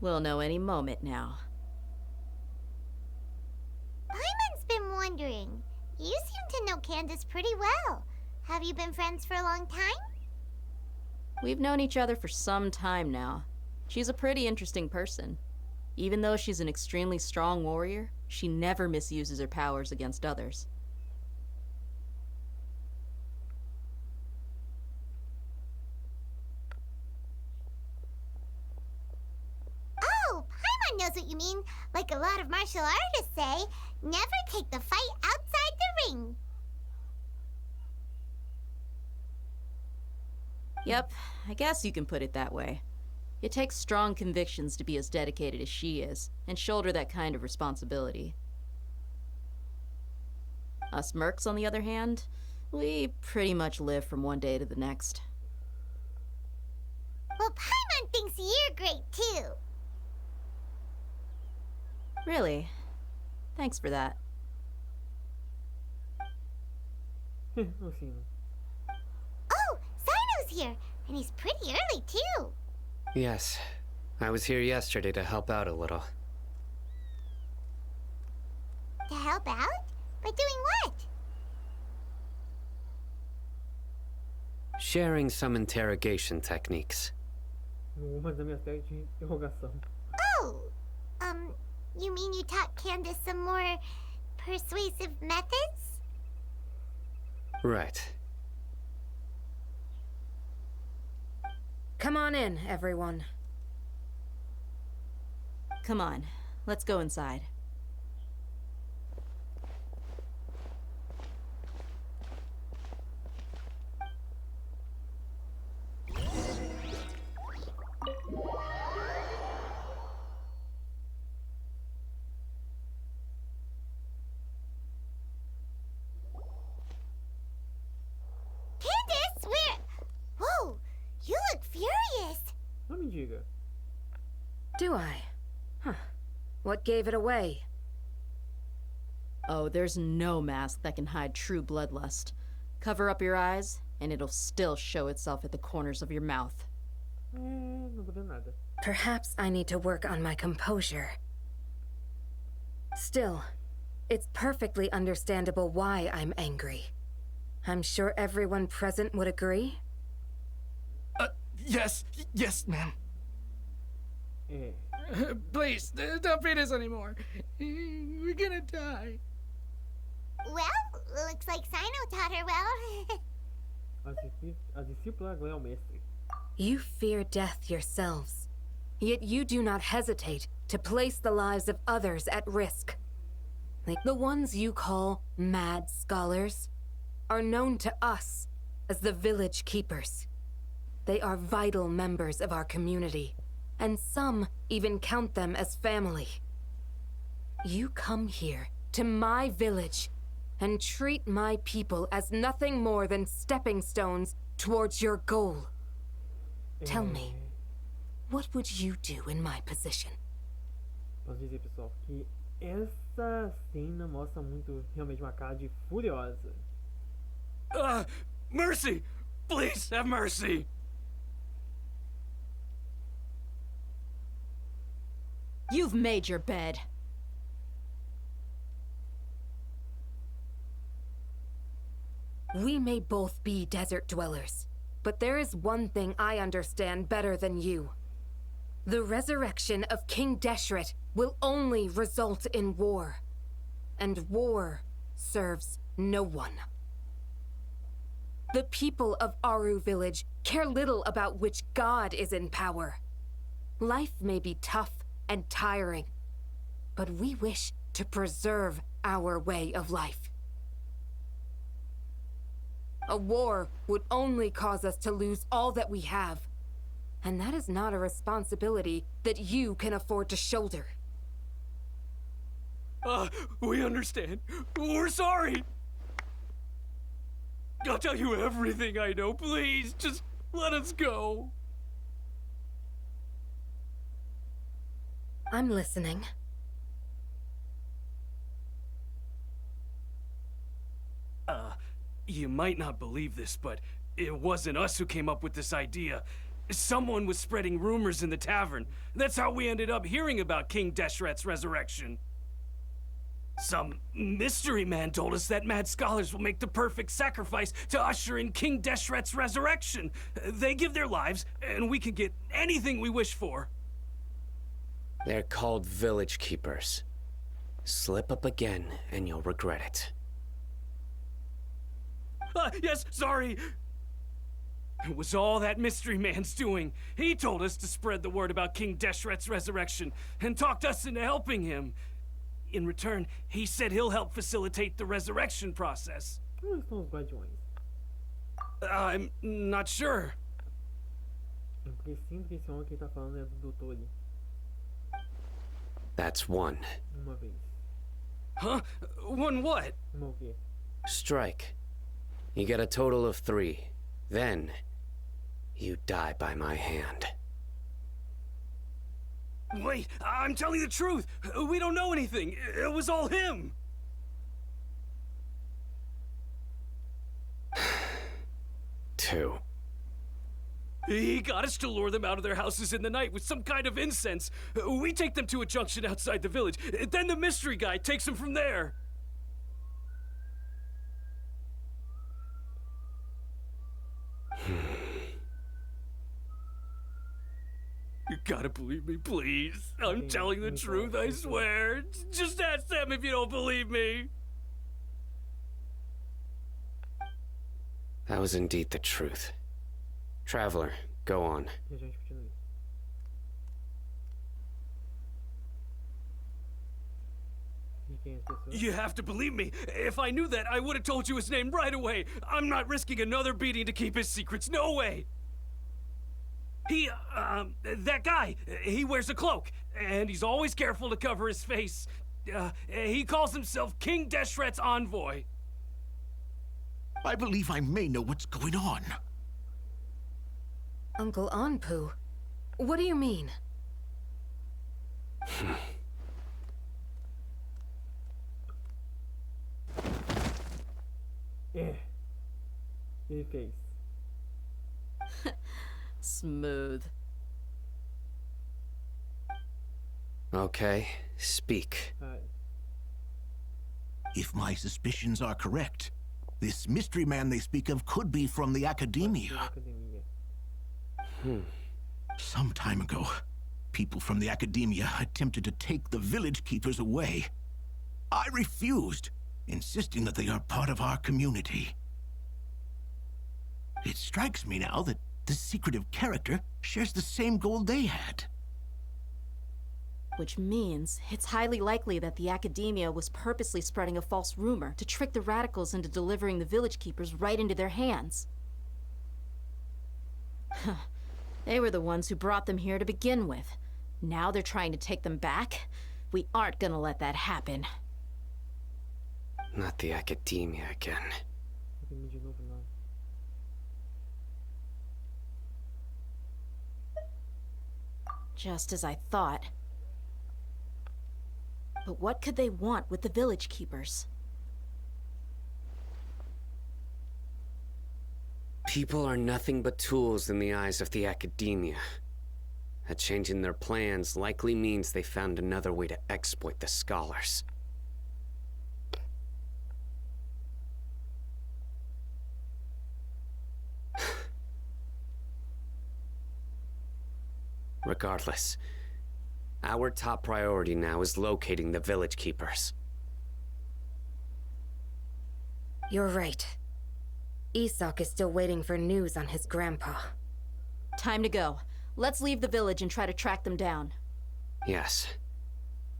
K: We'll know any moment now.
C: Paimon's been wondering. You seem to know Candace pretty well. Have you been friends for a long time?
K: We've known each other for some time now. She's a pretty interesting person. Even though she's an extremely strong warrior, she never misuses her powers against others.
C: Oh, Paimon knows what you mean. Like a lot of martial artists say, never take the fight outside the ring.
K: Yep, I guess you can put it that way. It takes strong convictions to be as dedicated as she is, and shoulder that kind of responsibility. Us mercs, on the other hand, we pretty much live from one day to the next.
C: Well, Paimon thinks you're great, too.
K: Really? Thanks for that.
A: O Cyno.
C: Oh, Cyno's here, and he's pretty early, too.
E: Yes, I was here yesterday to help out a little.
C: To help out? By doing what?
E: Sharing some interrogation techniques.
A: Mas a minha tela de interrogação.
C: Oh, you mean you taught Candace some more persuasive methods?
E: Right.
D: Come on in, everyone.
K: Come on, let's go inside.
C: Candace, where? Whoa, you look furious.
A: Não me diga.
D: Do I? Huh. What gave it away?
K: Oh, there's no mask that can hide true bloodlust. Cover up your eyes, and it'll still show itself at the corners of your mouth.
A: Não tô vendo nada.
D: Perhaps I need to work on my composure. Still, it's perfectly understandable why I'm angry. I'm sure everyone present would agree.
M: Yes, ma'am.
A: É.
N: Please, don't feed us anymore. We're gonna die.
C: Well, looks like Cyno taught her well.
A: A discípula ganha o mestre.
D: You fear death yourselves, yet you do not hesitate to place the lives of others at risk. Like the ones you call mad scholars are known to us as the village keepers. They are vital members of our community, and some even count them as family. You come here to my village and treat my people as nothing more than stepping stones towards your goal. Tell me, what would you do in my position?
A: Posso dizer, pessoal, que essa cena mostra muito realmente uma cara de furiosa.
J: Mercy! Please, have mercy!
K: You've made your bed.
D: We may both be desert dwellers, but there is one thing I understand better than you. The resurrection of King Deshret will only result in war, and war serves no one. The people of Aru Village care little about which god is in power. Life may be tough and tiring, but we wish to preserve our way of life. A war would only cause us to lose all that we have, and that is not a responsibility that you can afford to shoulder.
J: We understand. We're sorry. I'll tell you everything I know. Please, just let us go.
D: I'm listening.
L: You might not believe this, but it wasn't us who came up with this idea. Someone was spreading rumors in the tavern. That's how we ended up hearing about King Deshret's resurrection. Some mystery man told us that mad scholars will make the perfect sacrifice to usher in King Deshret's resurrection. They give their lives, and we can get anything we wish for.
E: They're called village keepers. Slip up again, and you'll regret it.
L: Yes, sorry. It was all that mystery man's doing. He told us to spread the word about King Deshret's resurrection and talked us into helping him. In return, he said he'll help facilitate the resurrection process.
A: Onde estão os guardiões?
L: I'm not sure.
A: Porque sinto que esse homem que ele tá falando é do doutor ali.
E: That's one.
A: Uma vez.
L: Huh? One what?
A: Uma o quê?
E: Strike. You get a total of 3. Then, you die by my hand.
L: Wait, I'm telling the truth. We don't know anything. It was all him.
E: 2.
L: He got us to lure them out of their houses in the night with some kind of incense. We take them to a junction outside the village. Then the mystery guy takes them from there. You gotta believe me, please. I'm telling the truth, I swear. Just ask them if you don't believe me.
E: That was indeed the truth. Traveler, go on.
A: E a gente continua. E quem é essa pessoa?
L: You have to believe me. If I knew that, I would have told you his name right away. I'm not risking another beating to keep his secrets. No way. That guy, he wears a cloak, and he's always careful to cover his face. He calls himself King Deshret's envoy.
M: I believe I may know what's going on.
D: Uncle Anpu? What do you mean?
A: Ele fez.
K: Smooth.
E: Okay, speak.
M: If my suspicions are correct, this mystery man they speak of could be from the academia. Some time ago, people from the academia attempted to take the village keepers away. I refused, insisting that they are part of our community. It strikes me now that this secretive character shares the same goal they had.
K: Which means it's highly likely that the academia was purposely spreading a false rumor to trick the radicals into delivering the village keepers right into their hands. They were the ones who brought them here to begin with. Now they're trying to take them back? We aren't gonna let that happen.
E: Not the academia again.
A: De novo, não.
K: Just as I thought. But what could they want with the village keepers?
E: People are nothing but tools in the eyes of the academia. A change in their plans likely means they found another way to exploit the scholars. Regardless, our top priority now is locating the village keepers.
D: You're right. Isak is still waiting for news on his grandpa.
K: Time to go. Let's leave the village and try to track them down.
E: Yes.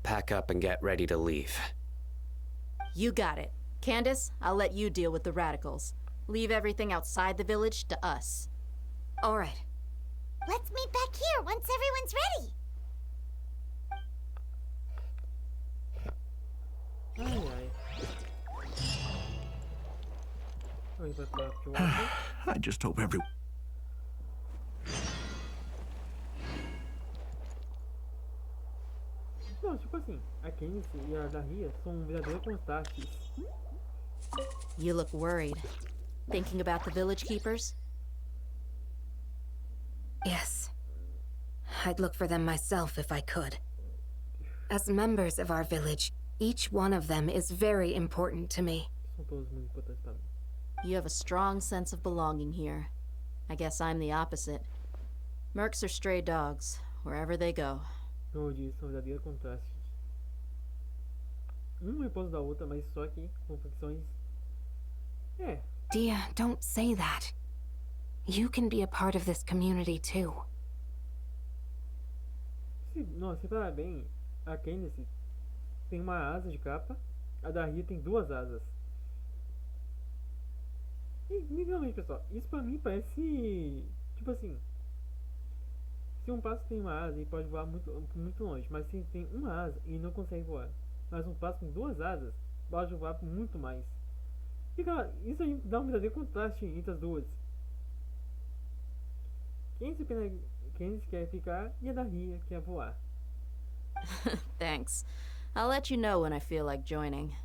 E: Pack up and get ready to leave.
K: You got it. Candace, I'll let you deal with the radicals. Leave everything outside the village to us.
D: All right.
C: Let's meet back here once everyone's ready.
M: I just hope every...
A: Não, tipo assim, a Candice e a Dahlia são verdadeiros contrastes.
K: You look worried. Thinking about the village keepers?
D: Yes. I'd look for them myself if I could. As members of our village, each one of them is very important to me.
A: São todos muito importantes pra mim.
K: You have a strong sense of belonging here. I guess I'm the opposite. Mercs are stray dogs, wherever they go.
A: Como eu disse, são verdadeiros contrastes. Uma repouso da outra, mas só que com fricções. É.
D: Dia, don't say that. You can be a part of this community too.
A: Se parar bem, a Candice tem uma asa de capa, a Dahlia tem duas asas. E, literalmente, pessoal, isso pra mim parece. Tipo assim. Se um pássaro tem uma asa, ele pode voar muito longe, mas se tem uma asa, ele não consegue voar. Mas um pássaro com duas asas pode voar muito mais. E, cara, isso aí dá um verdadeiro contraste entre as duas. Quem quer ficar e a Dahlia quer voar.
K: Thanks. I'll let you know when I feel like joining.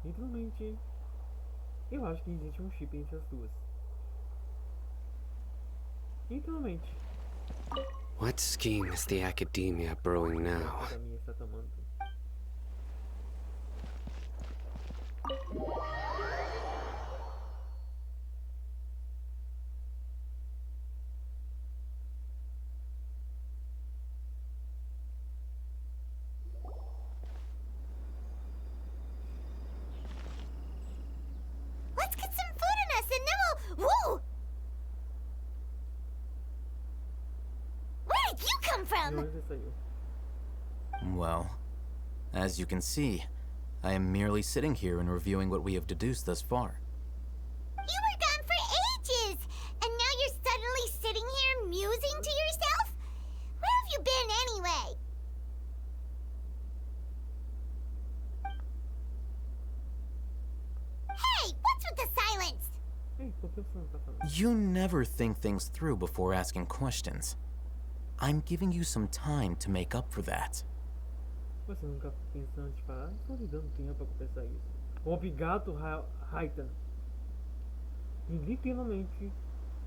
A: Literalmente, eu acho que existe um chip entre as duas. Literalmente.
E: What scheme is the academia brewing now?
A: A minha está tomando.
C: Let's get some food in us and then we'll... Woo! Where did you come from?
A: De onde você saiu?
J: Well, as you can see, I am merely sitting here and reviewing what we have deduced thus far.
C: You were gone for ages, and now you're suddenly sitting here musing to yourself? Where have you been anyway? Hey, what's with the silence?
A: Ei, por que você não tá falando?
J: You never think things through before asking questions. I'm giving you some time to make up for that.
A: Você nunca pensou antes de falar? Estou lhe dando tempo para compensar isso. Obrigado, Raitan. E literalmente,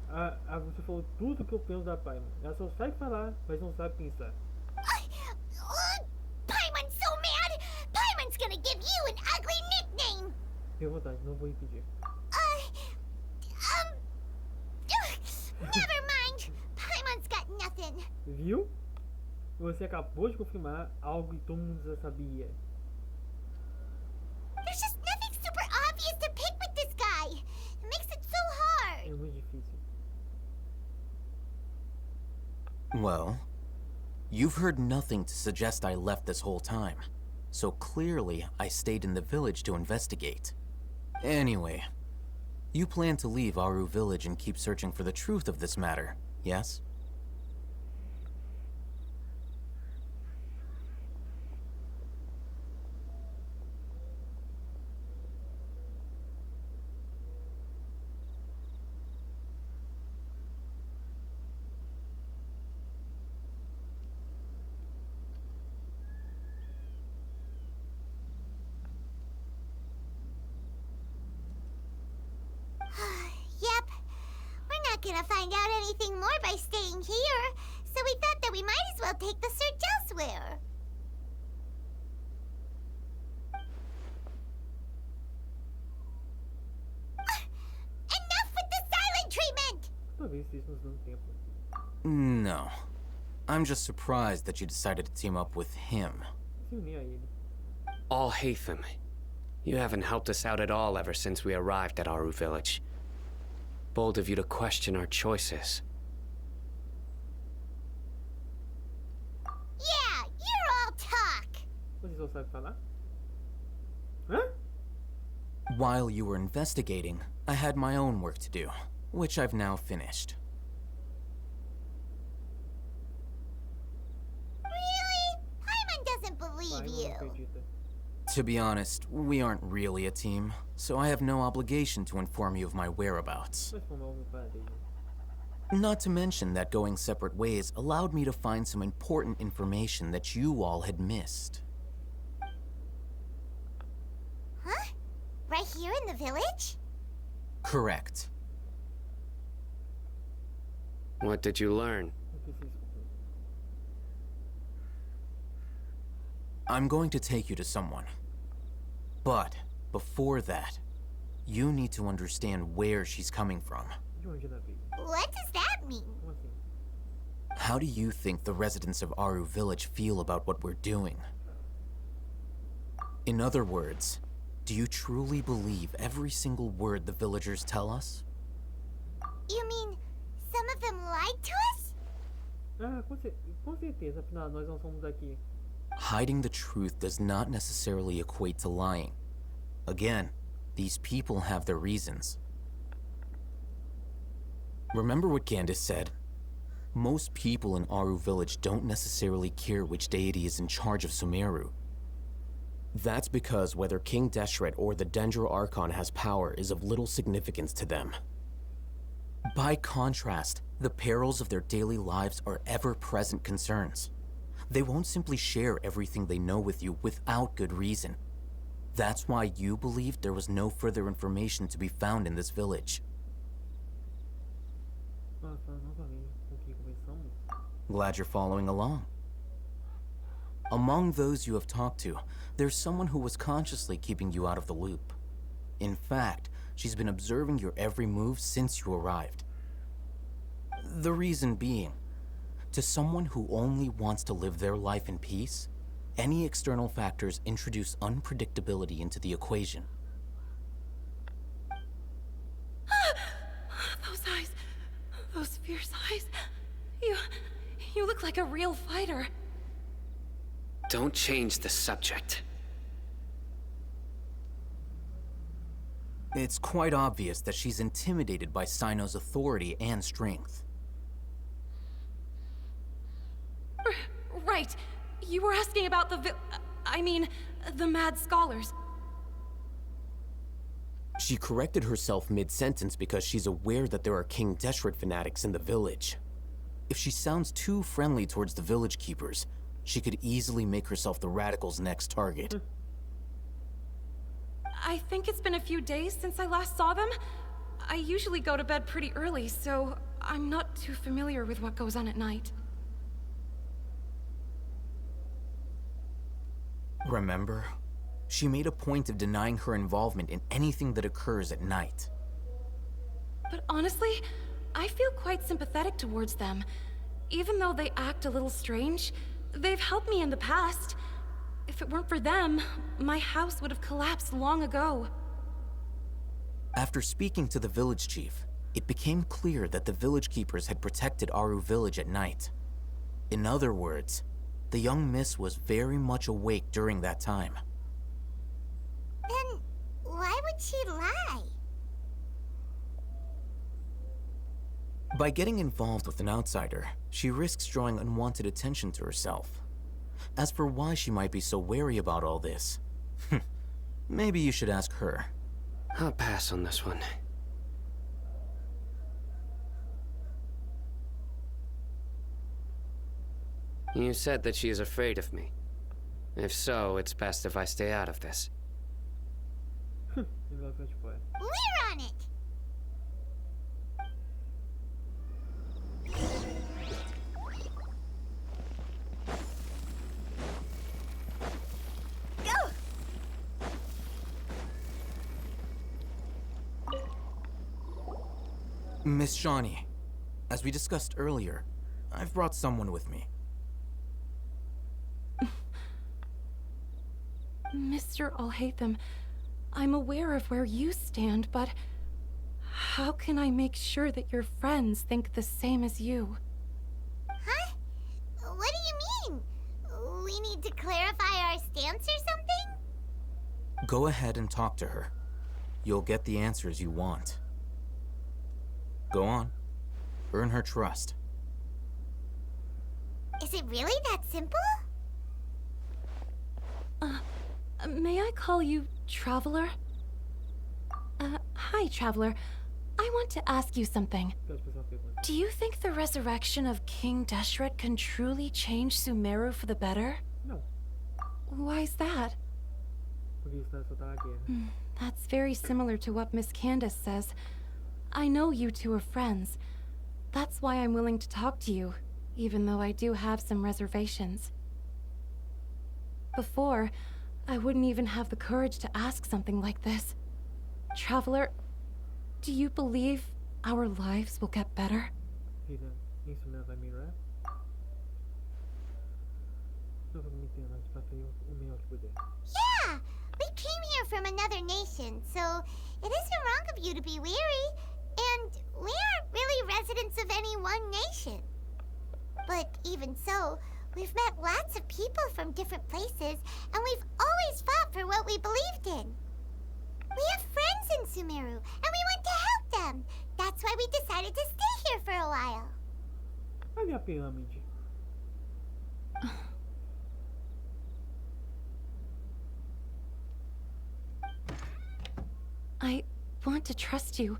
A: você falou tudo que eu penso da Paimon. Ela só sabe falar, mas não sabe pensar.
C: Paimon's so mad! Paimon's gonna give you an ugly nickname!
A: Tenho vontade, não vou repetir.
C: Never mind! Paimon's got nothing.
A: Viu? Você acabou de confirmar algo que todo mundo já sabia.
C: There's just nothing super obvious to pick with this guy. It makes it so hard.
A: É muito difícil.
J: Well, you've heard nothing to suggest I left this whole time. So clearly, I stayed in the village to investigate. Anyway, you plan to leave Aru village and keep searching for the truth of this matter, yes?
C: Yep. We're not gonna find out anything more by staying here, so we thought that we might as well take the search elsewhere. Enough with the silent treatment!
A: Talvez isso nos dando tempo.
J: No. I'm just surprised that you decided to team up with him.
A: Se unir a ele.
E: All Hatham. You haven't helped us out at all ever since we arrived at Aru village. Bold of you to question our choices.
C: Yeah, you're all talk!
A: Você só sabe falar? Hã?
J: While you were investigating, I had my own work to do, which I've now finished.
C: Really? Paimon doesn't believe
A: Pai, não
C: you.
A: acredita.
M: To be honest, we aren't really a team, so I have no obligation to inform you of my whereabouts. Not to mention that going separate ways allowed me to find some important information that you all had missed.
C: Huh? Right here in the village?
M: Correct.
E: What did you learn?
M: I'm going to take you to someone. But before that, you need to understand where she's coming from.
C: What does that mean?
M: How do you think the residents of Aru Village feel about what we're doing? In other words, do you truly believe every single word the villagers tell us?
C: You mean some of them lied to us?
A: Com certeza, afinal nós não somos daqui.
M: Hiding the truth does not necessarily equate to lying. Again, these people have their reasons. Remember what Gandhi said? Most people in Aru Village don't necessarily care which deity is in charge of Sumeru. That's because whether King Deshret or the Dendro Archon has power is of little significance to them. By contrast, the perils of their daily lives are ever-present concerns. They won't simply share everything they know with you without good reason. That's why you believed there was no further information to be found in this village. Glad you're following along. Among those you have talked to, there's someone who was consciously keeping you out of the loop. In fact, she's been observing your every move since you arrived. The reason being, to someone who only wants to live their life in peace, any external factors introduce unpredictability into the equation.
H: Those eyes. Those fierce eyes. You look like a real fighter.
E: Don't change the subject.
M: It's quite obvious that she's intimidated by Cyno's authority and strength.
H: Right. You were asking about the the mad scholars.
M: She corrected herself mid-sentence because she's aware that there are King Deshret fanatics in the village. If she sounds too friendly towards the village keepers, she could easily make herself the radicals' next target.
H: I think it's been a few days since I last saw them. I usually go to bed pretty early, so I'm not too familiar with what goes on at night.
M: Remember? She made a point of denying her involvement in anything that occurs at night.
H: But honestly, I feel quite sympathetic towards them. Even though they act a little strange, they've helped me in the past. If it weren't for them, my house would have collapsed long ago.
M: After speaking to the village chief, it became clear that the village keepers had protected Aru Village at night. In other words, the young miss was very much awake during that time.
C: Then why would she lie?
M: By getting involved with an outsider, she risks drawing unwanted attention to herself. As for why she might be so wary about all this, maybe you should ask her.
E: I'll pass on this one. You said that she is afraid of me. If so, it's best if I stay out of this.
C: We're on it! Go!
M: Miss Shawnee, as we discussed earlier, I've brought someone with me.
H: Mr. Alhaitham, I'm aware of where you stand, but how can I make sure that your friends think the same as you?
C: Huh? What do you mean? We need to clarify our stance or something?
M: Go ahead and talk to her. You'll get the answers you want. Go on. Earn her trust.
C: Is it really that simple?
H: May I call you Traveler? Hi, Traveler. I want to ask you something. Do you think the resurrection of King Deshret can truly change Sumeru for the better?
A: No.
H: Why's that? That's very similar to what Miss Candace says. I know you two are friends. That's why I'm willing to talk to you, even though I do have some reservations. Before, I wouldn't even have the courage to ask something like this. Traveler, do you believe our lives will get better?
C: Yeah, we came here from another nation, so it isn't wrong of you to be weary. And we aren't really residents of any one nation. But even so, we've met lots of people from different places, and we've always fought for what we believed in. We have friends in Sumeru, and we want to help them. That's why we decided to stay here for a while.
A: Olha a pirâmide.
H: I want to trust you.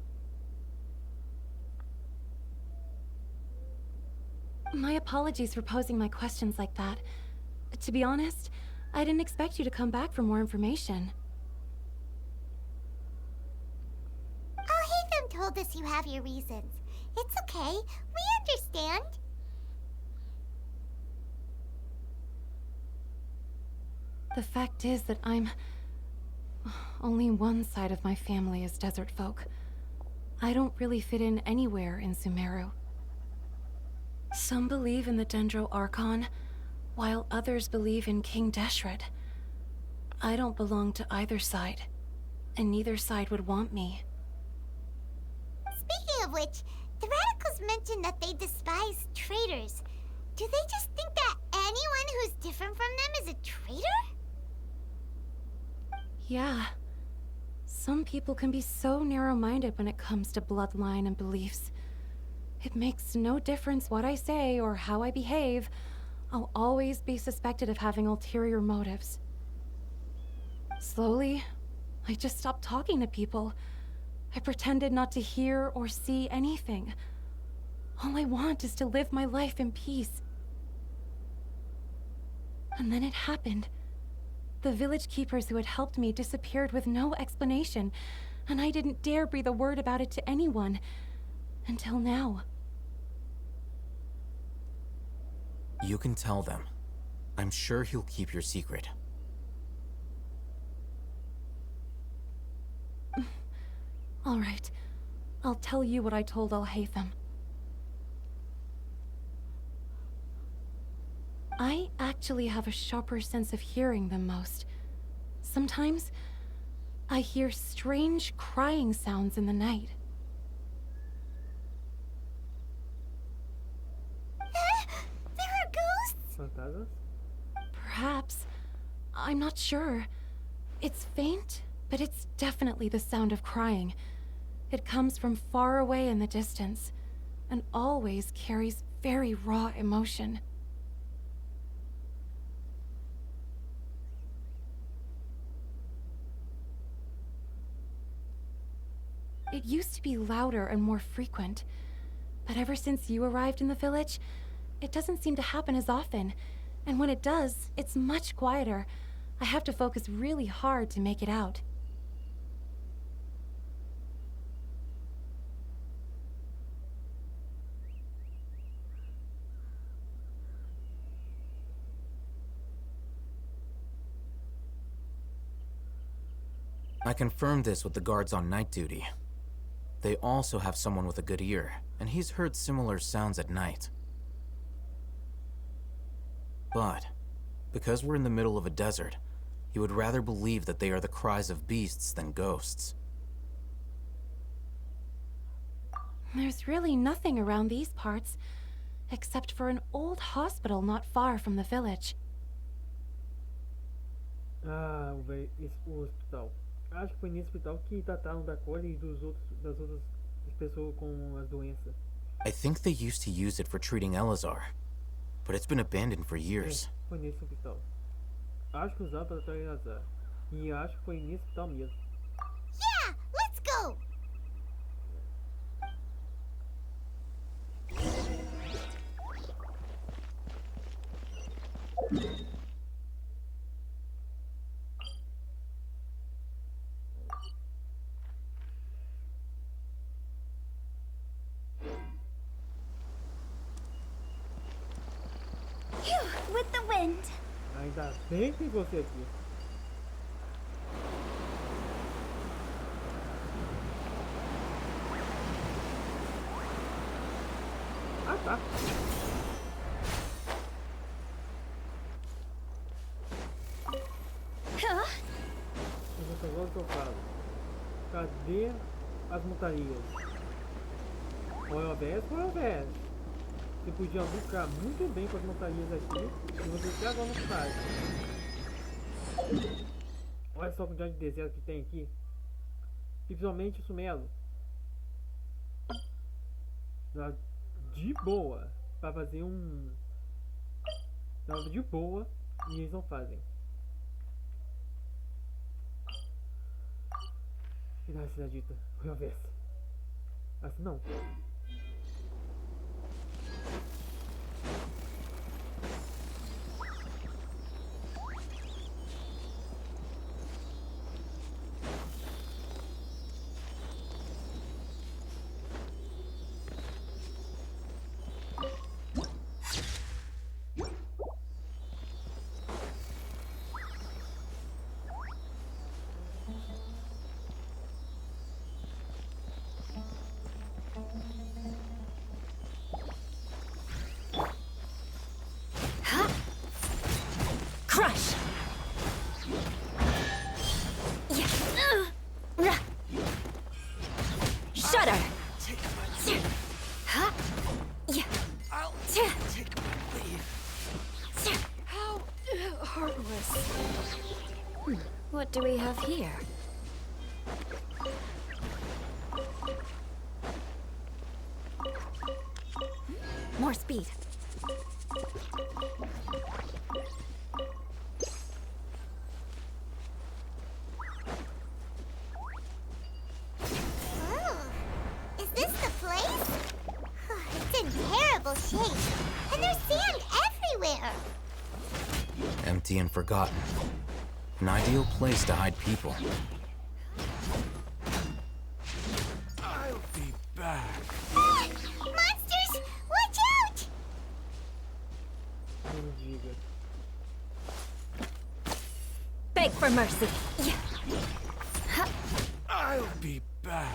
H: My apologies for posing my questions like that. To be honest, I didn't expect you to come back for more information.
C: Alhaitham told us you have your reasons. It's okay. We understand.
H: The fact is that only one side of my family is desert folk. I don't really fit in anywhere in Sumeru. Some believe in the Dendro Archon, while others believe in King Deshret. I don't belong to either side, and neither side would want me.
C: Speaking of which, the radicals mentioned that they despise traitors. Do they just think that anyone who's different from them is a traitor?
H: Yeah. Some people can be so narrow-minded when it comes to bloodline and beliefs. It makes no difference what I say or how I behave. I'll always be suspected of having ulterior motives. Slowly, I just stopped talking to people. I pretended not to hear or see anything. All I want is to live my life in peace. And then it happened. The village keepers who had helped me disappeared with no explanation, and I didn't dare breathe a word about it to anyone. Until now.
P: You can tell them. I'm sure he'll keep your secret.
H: All right. I'll tell you what I told Alhaitham. I actually have a sharper sense of hearing than most. Sometimes, I hear strange crying sounds in the night.
C: There are ghosts?
A: Fantasmas?
H: Perhaps. I'm not sure. It's faint, but it's definitely the sound of crying. It comes from far away in the distance, and always carries very raw emotion. It used to be louder and more frequent, but ever since you arrived in the village, it doesn't seem to happen as often, and when it does, it's much quieter. I have to focus really hard to make it out.
P: I confirmed this with the guards on night duty. They also have someone with a good ear, and he's heard similar sounds at night. But, because we're in the middle of a desert, he would rather believe that they are the cries of beasts than ghosts.
H: There's really nothing around these parts, except for an old hospital not far from the village.
A: Ah, o hospital. Acho que foi nesse hospital que trataram da Cole e das outras pessoas com as doenças.
P: I think they used to use it for treating Elazar, but it's been abandoned for years.
A: Foi nesse hospital. Acho que usava para tratar Elazar. E acho que foi nesse tal mesmo.
C: Yeah, let's go!
F: Phew, with the wind.
A: Ainda bem que tem você aqui. Ah, tá. Mas agora o que eu falo? Cadê as montarias? Ou eu obedece ou eu obedece. Você podia lucrar muito bem com as montarias aqui e você até agora não faz. Olha só a quantidade de deserto que tem aqui. Principalmente o sumelo. Dá de boa pra fazer um... Dá de boa e eles não fazem. E na cidadita, foi ao verso. Assim não.
F: Crush! Shudder!
M: I'll take my leave.
B: How heartless. What do we have here?
F: More speed.
C: Is this the place? It's in terrible shape. And there's sand everywhere.
P: Empty and forgotten. An ideal place to hide people.
M: I'll be back.
C: Monsters! Watch out!
A: Não diga.
F: Beg for mercy.
M: I'll be back.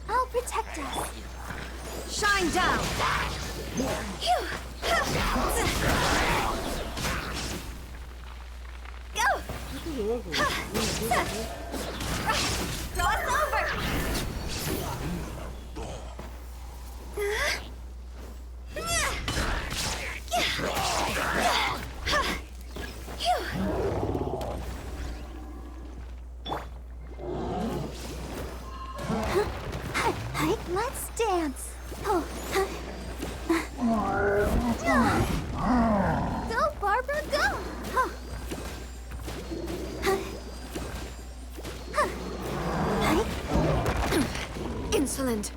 F: I'll protect us. Shine down. Go. Cross over. Let's dance. Go, Barbara, go.
B: Insolent.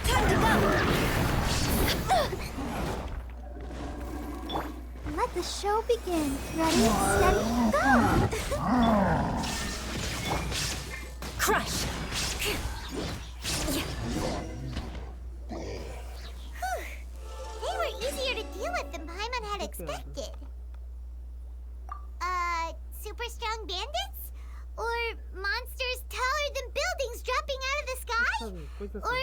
F: Time to go. Let the show begin. Ready, steady, go. Crush.
C: They were easier to deal with than Paimon had expected. Super strong bandits? Or monsters taller than buildings dropping out of the sky? Or...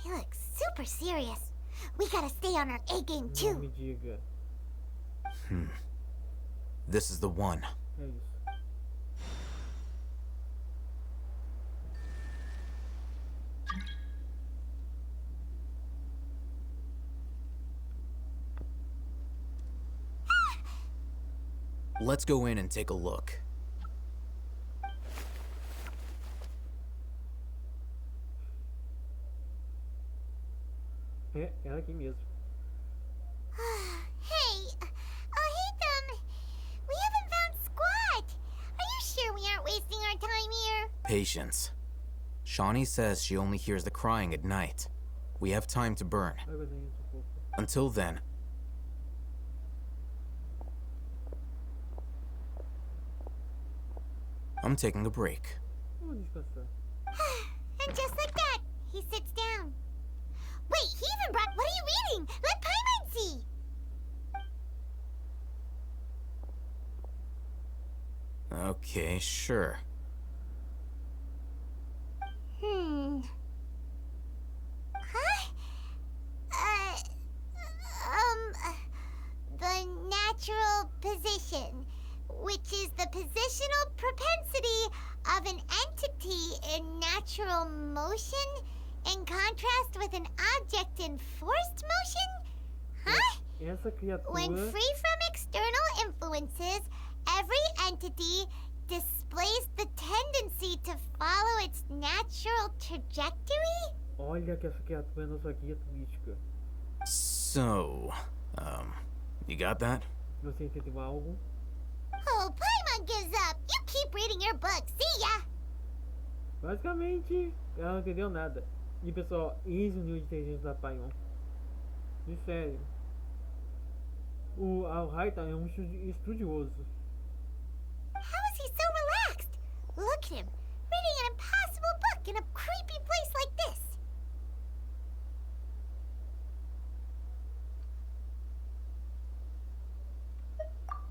C: He looks super serious. We gotta stay on our A game
A: Não
C: too.
A: me diga.
P: This is the one.
A: É isso.
P: Let's go in and take a look.
A: É ela aqui mesmo.
C: Hey, Ethan, we haven't found squat. Are you sure we aren't wasting our time here?
P: Patience. Shawnee says she only hears the crying at night. We have time to burn.
A: Aguardem isso um pouco.
P: Until then, I'm taking a break.
A: Vamos descansar.
C: And just like that, he sits down. Wait, he even brought. What are you reading? Let Paimon see.
P: Okay, sure.
C: Huh? The natural position, which is the positional propensity of an entity in natural motion in contrast with an object in forced motion? Huh?
A: Essa criatura.
C: When free from external influences, every entity displays the tendency to follow its natural trajectory?
A: Olha que essa criatura é nossa guia turística.
P: So, you got that?
A: Você entendeu algo?
C: Oh, Paimon gives up. You keep reading your book. See ya.
A: Basicamente, ela não entendeu nada. E pessoal, eis o nível de inteligência da Paimon. De sério. O Alraita é um estudioso.
C: How is he so relaxed? Look at him, reading an impossible book in a creepy place like this.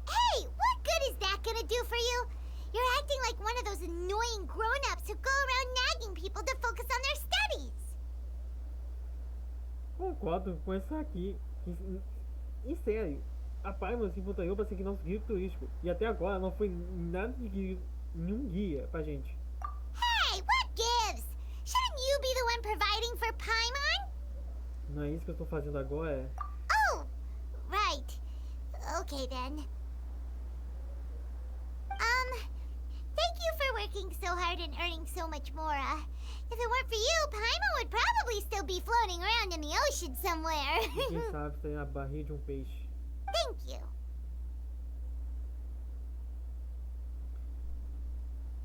C: Hey, what good is that gonna do for you? You're acting like one of those annoying grown-ups who go around nagging people to focus on their studies.
A: Concordo com essa aqui. Em sério, a Paimon se voluntariou para seguir nosso guia turístico. E até agora não foi nada de nenhum guia pra gente.
C: Hey, what gives? Shouldn't you be the one providing for Paimon?
A: Não é isso que eu tô fazendo agora?
C: Oh, right. Okay then. Thank you for working so hard and earning so much more. If it weren't for you, Paimon would probably still be floating around in the ocean somewhere.
A: Quem sabe tem a barriga de um peixe.
C: Thank you.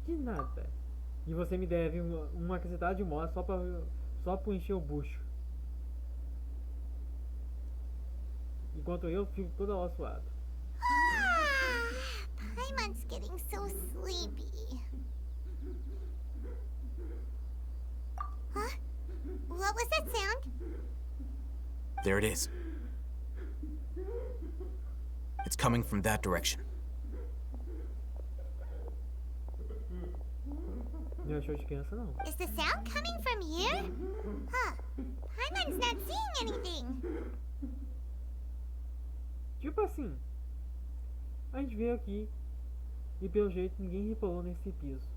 A: De nada. E você me deve uma cacetada de moda só pra encher o bucho. Enquanto eu fico toda hora suado.
C: Paimon's getting so sleepy. Huh? What was that sound?
P: There it is. It's coming from that direction.
A: Não é show de criança, não.
C: Is the sound coming from here? Huh. Paimon's not seeing anything.
A: Tipo assim, a gente veio aqui e pelo jeito ninguém reparou nesse piso.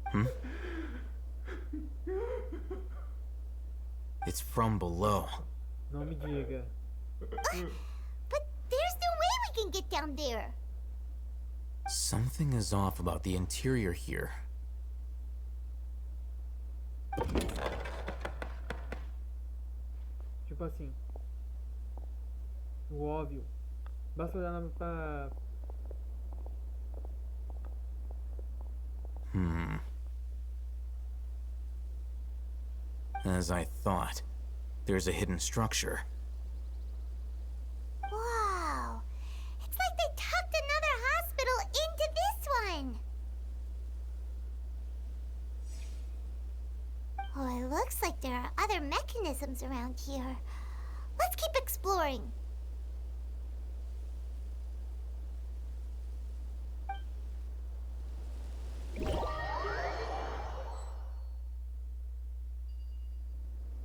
P: It's from below.
A: Não me diga.
C: But there's no way we can get down there.
P: Something is off about the interior here.
A: Tipo assim, o óbvio. Basta olhar pra...
P: As I thought, there's a hidden structure.
C: Wow. It's like they tucked another hospital into this one. Oh, it looks like there are other mechanisms around here. Let's keep exploring.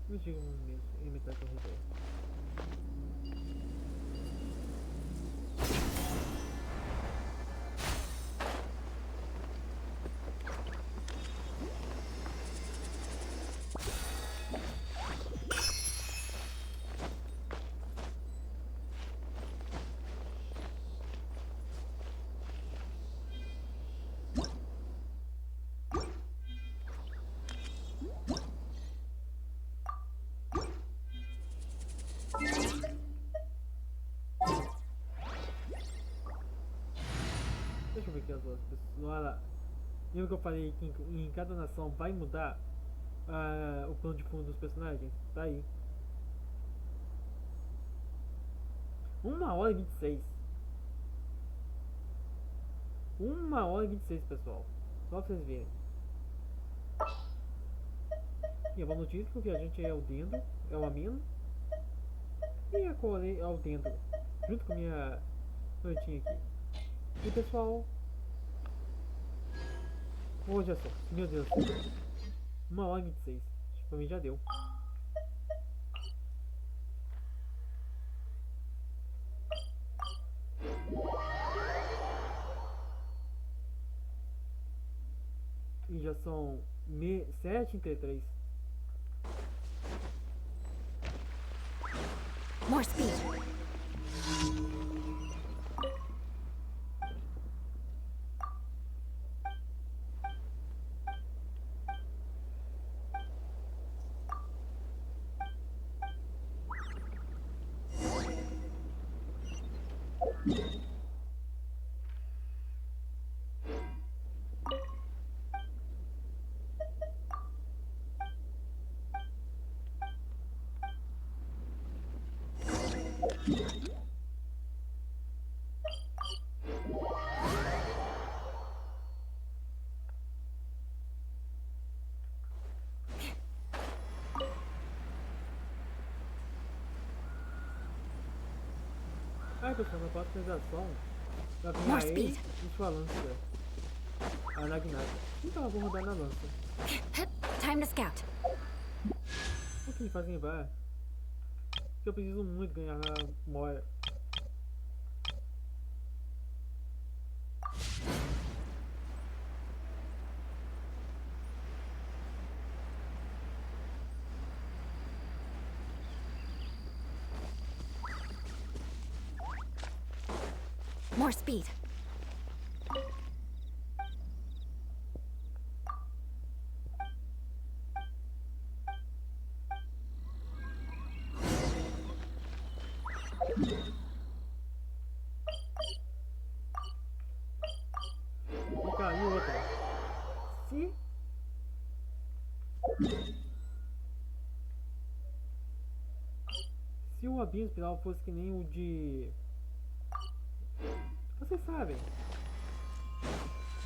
A: Me diga mesmo, imitar corredor. que as outras pessoas. Olha lá. Lembra que eu falei que em cada nação vai mudar o plano de fundo dos personagens? Tá aí. 1h26. 1h26, pessoal. Só pra vocês verem. E a boa notícia é que o viajante é o Dendro, é o ameno. E a cor é o Dendro, junto com a minha noitinha aqui. E pessoal, hoje é só, meu Deus, 1h26, acho que pra mim já deu. E já são 7h33.
B: More speed.
A: Ai pessoal, na próxima transação vai vir a eles e sua lança, a Nagnata. Então eu vou rodar na lança.
B: Time to scout.
A: O que me faz lembrar que eu preciso muito ganhar a Mora.
B: More speed.
A: E caiu outra. Se o abismo espiral fosse que nem o de... Vocês sabem,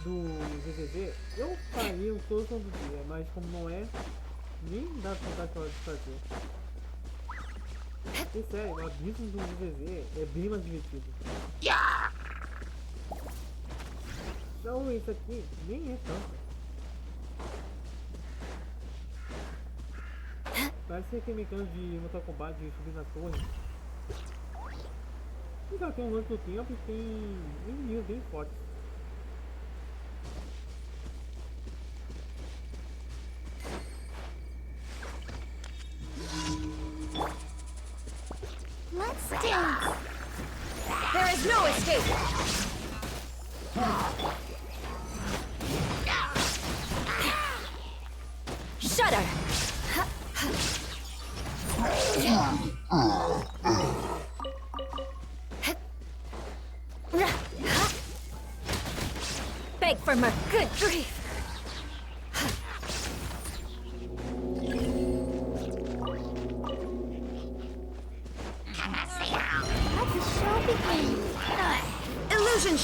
A: do ZZZ, eu faria o todo santo dia, mas como não é, nem dá vontade de fazer. E sério, o abismo do ZZZ é bem mais divertido. Já esse aqui nem é tanto. Parece aquele mecânico de Mortal Kombat de subir nas torres. Então tem um lance do tempo e tem inimigos bem fortes.
C: Let's dance.
B: There is no escape. Shudder. Beg for mercy. Good grief.
C: Let the show begin.
B: Illusion.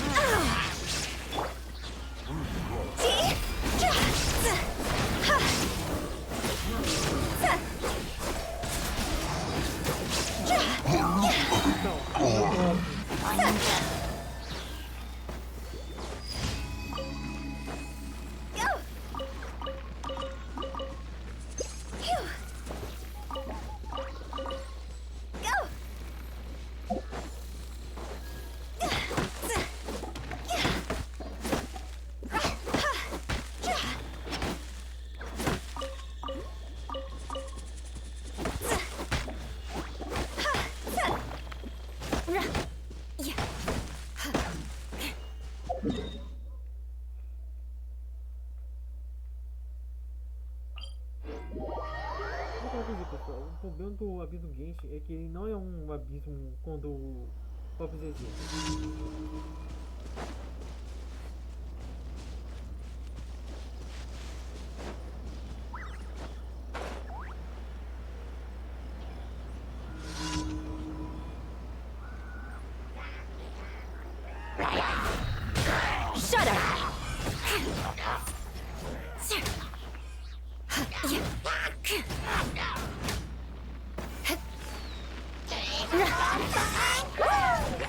A: Pessoal, o problema do abismo Genshin é que ele não é um abismo quando o próprio ZZ.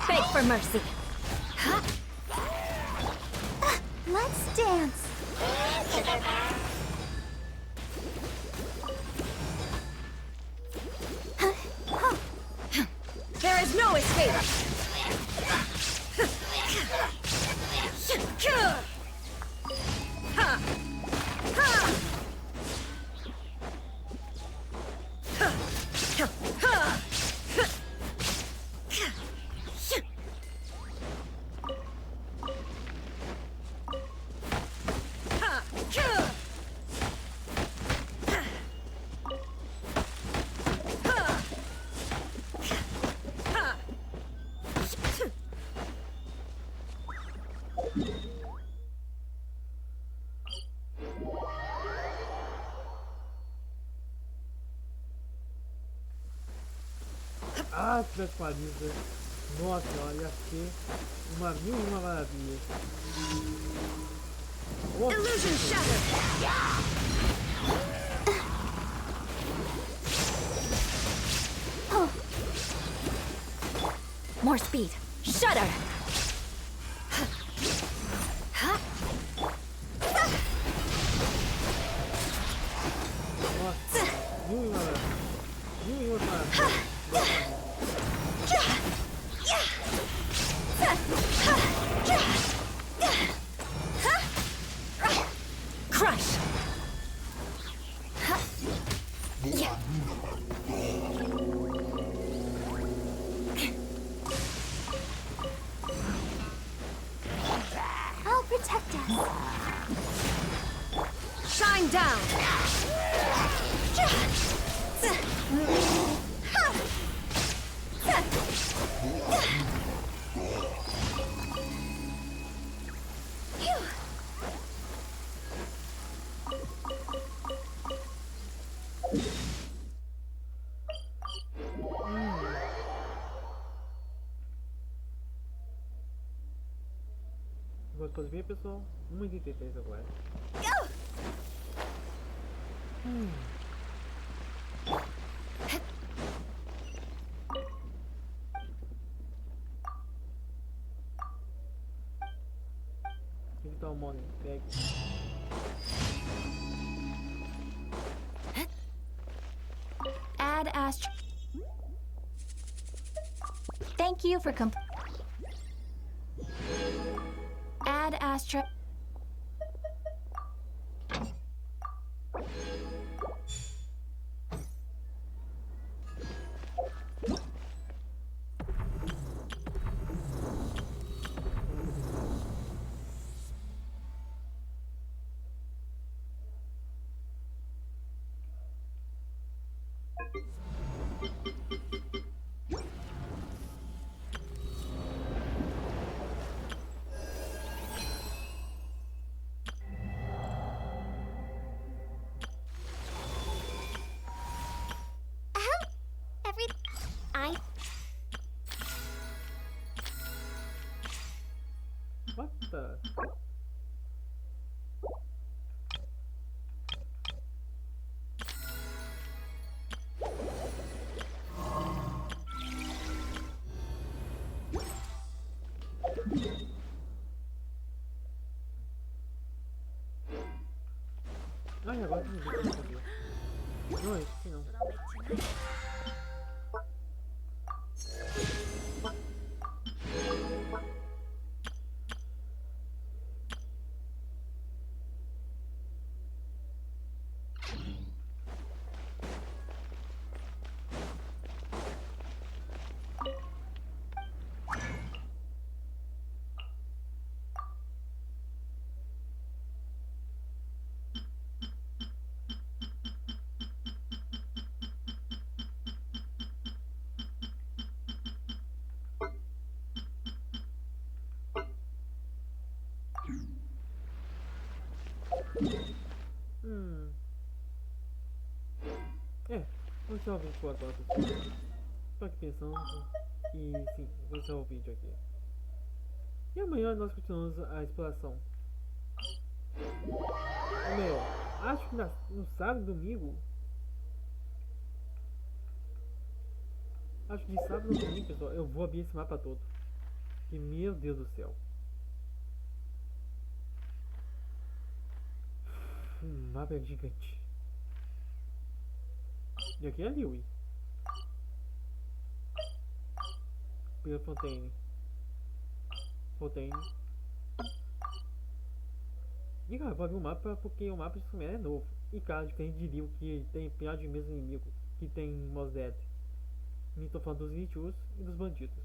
F: Beg for mercy. Let's dance. There is no escape.
A: Ah, se tivesse parido. Nossa, olha, ia ser uma mil e uma maravilha.
F: Illusion shattered. More speed. Shudder.
A: Nossa, mil e uma maravilha. Mil e uma maravilha.
F: Crush. I'll protect us. Shine down.
A: Vamos ver, pessoal. 1h33 agora. Então, o Money, pega.
F: Add Astro. Thank you for Add Astro.
A: What the? Ai, agora não vi como fazer. Não, isso aqui não. Vou encerrar o vídeo por agora, pessoal. Estou aqui pensando e sim, vou encerrar o vídeo aqui. E amanhã nós continuamos a exploração. Ou melhor, acho que no sábado e domingo. Acho que de sábado e domingo, pessoal, eu vou abrir esse mapa todo. E meu Deus do céu. O mapa é gigante. E aqui é Liui. Pela Fontaine. E cara, vou abrir o mapa porque o mapa de Sumer é novo. E cara, diferente de Liu, que tem piada de mesmo inimigo, que tem Mos Def. Me tô falando dos virtuosos e dos bandidos.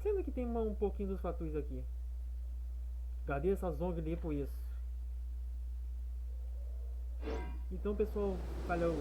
A: Sendo que tem um pouquinho dos fatores aqui. Cadê essa zonga ali por isso? Então pessoal, valeu.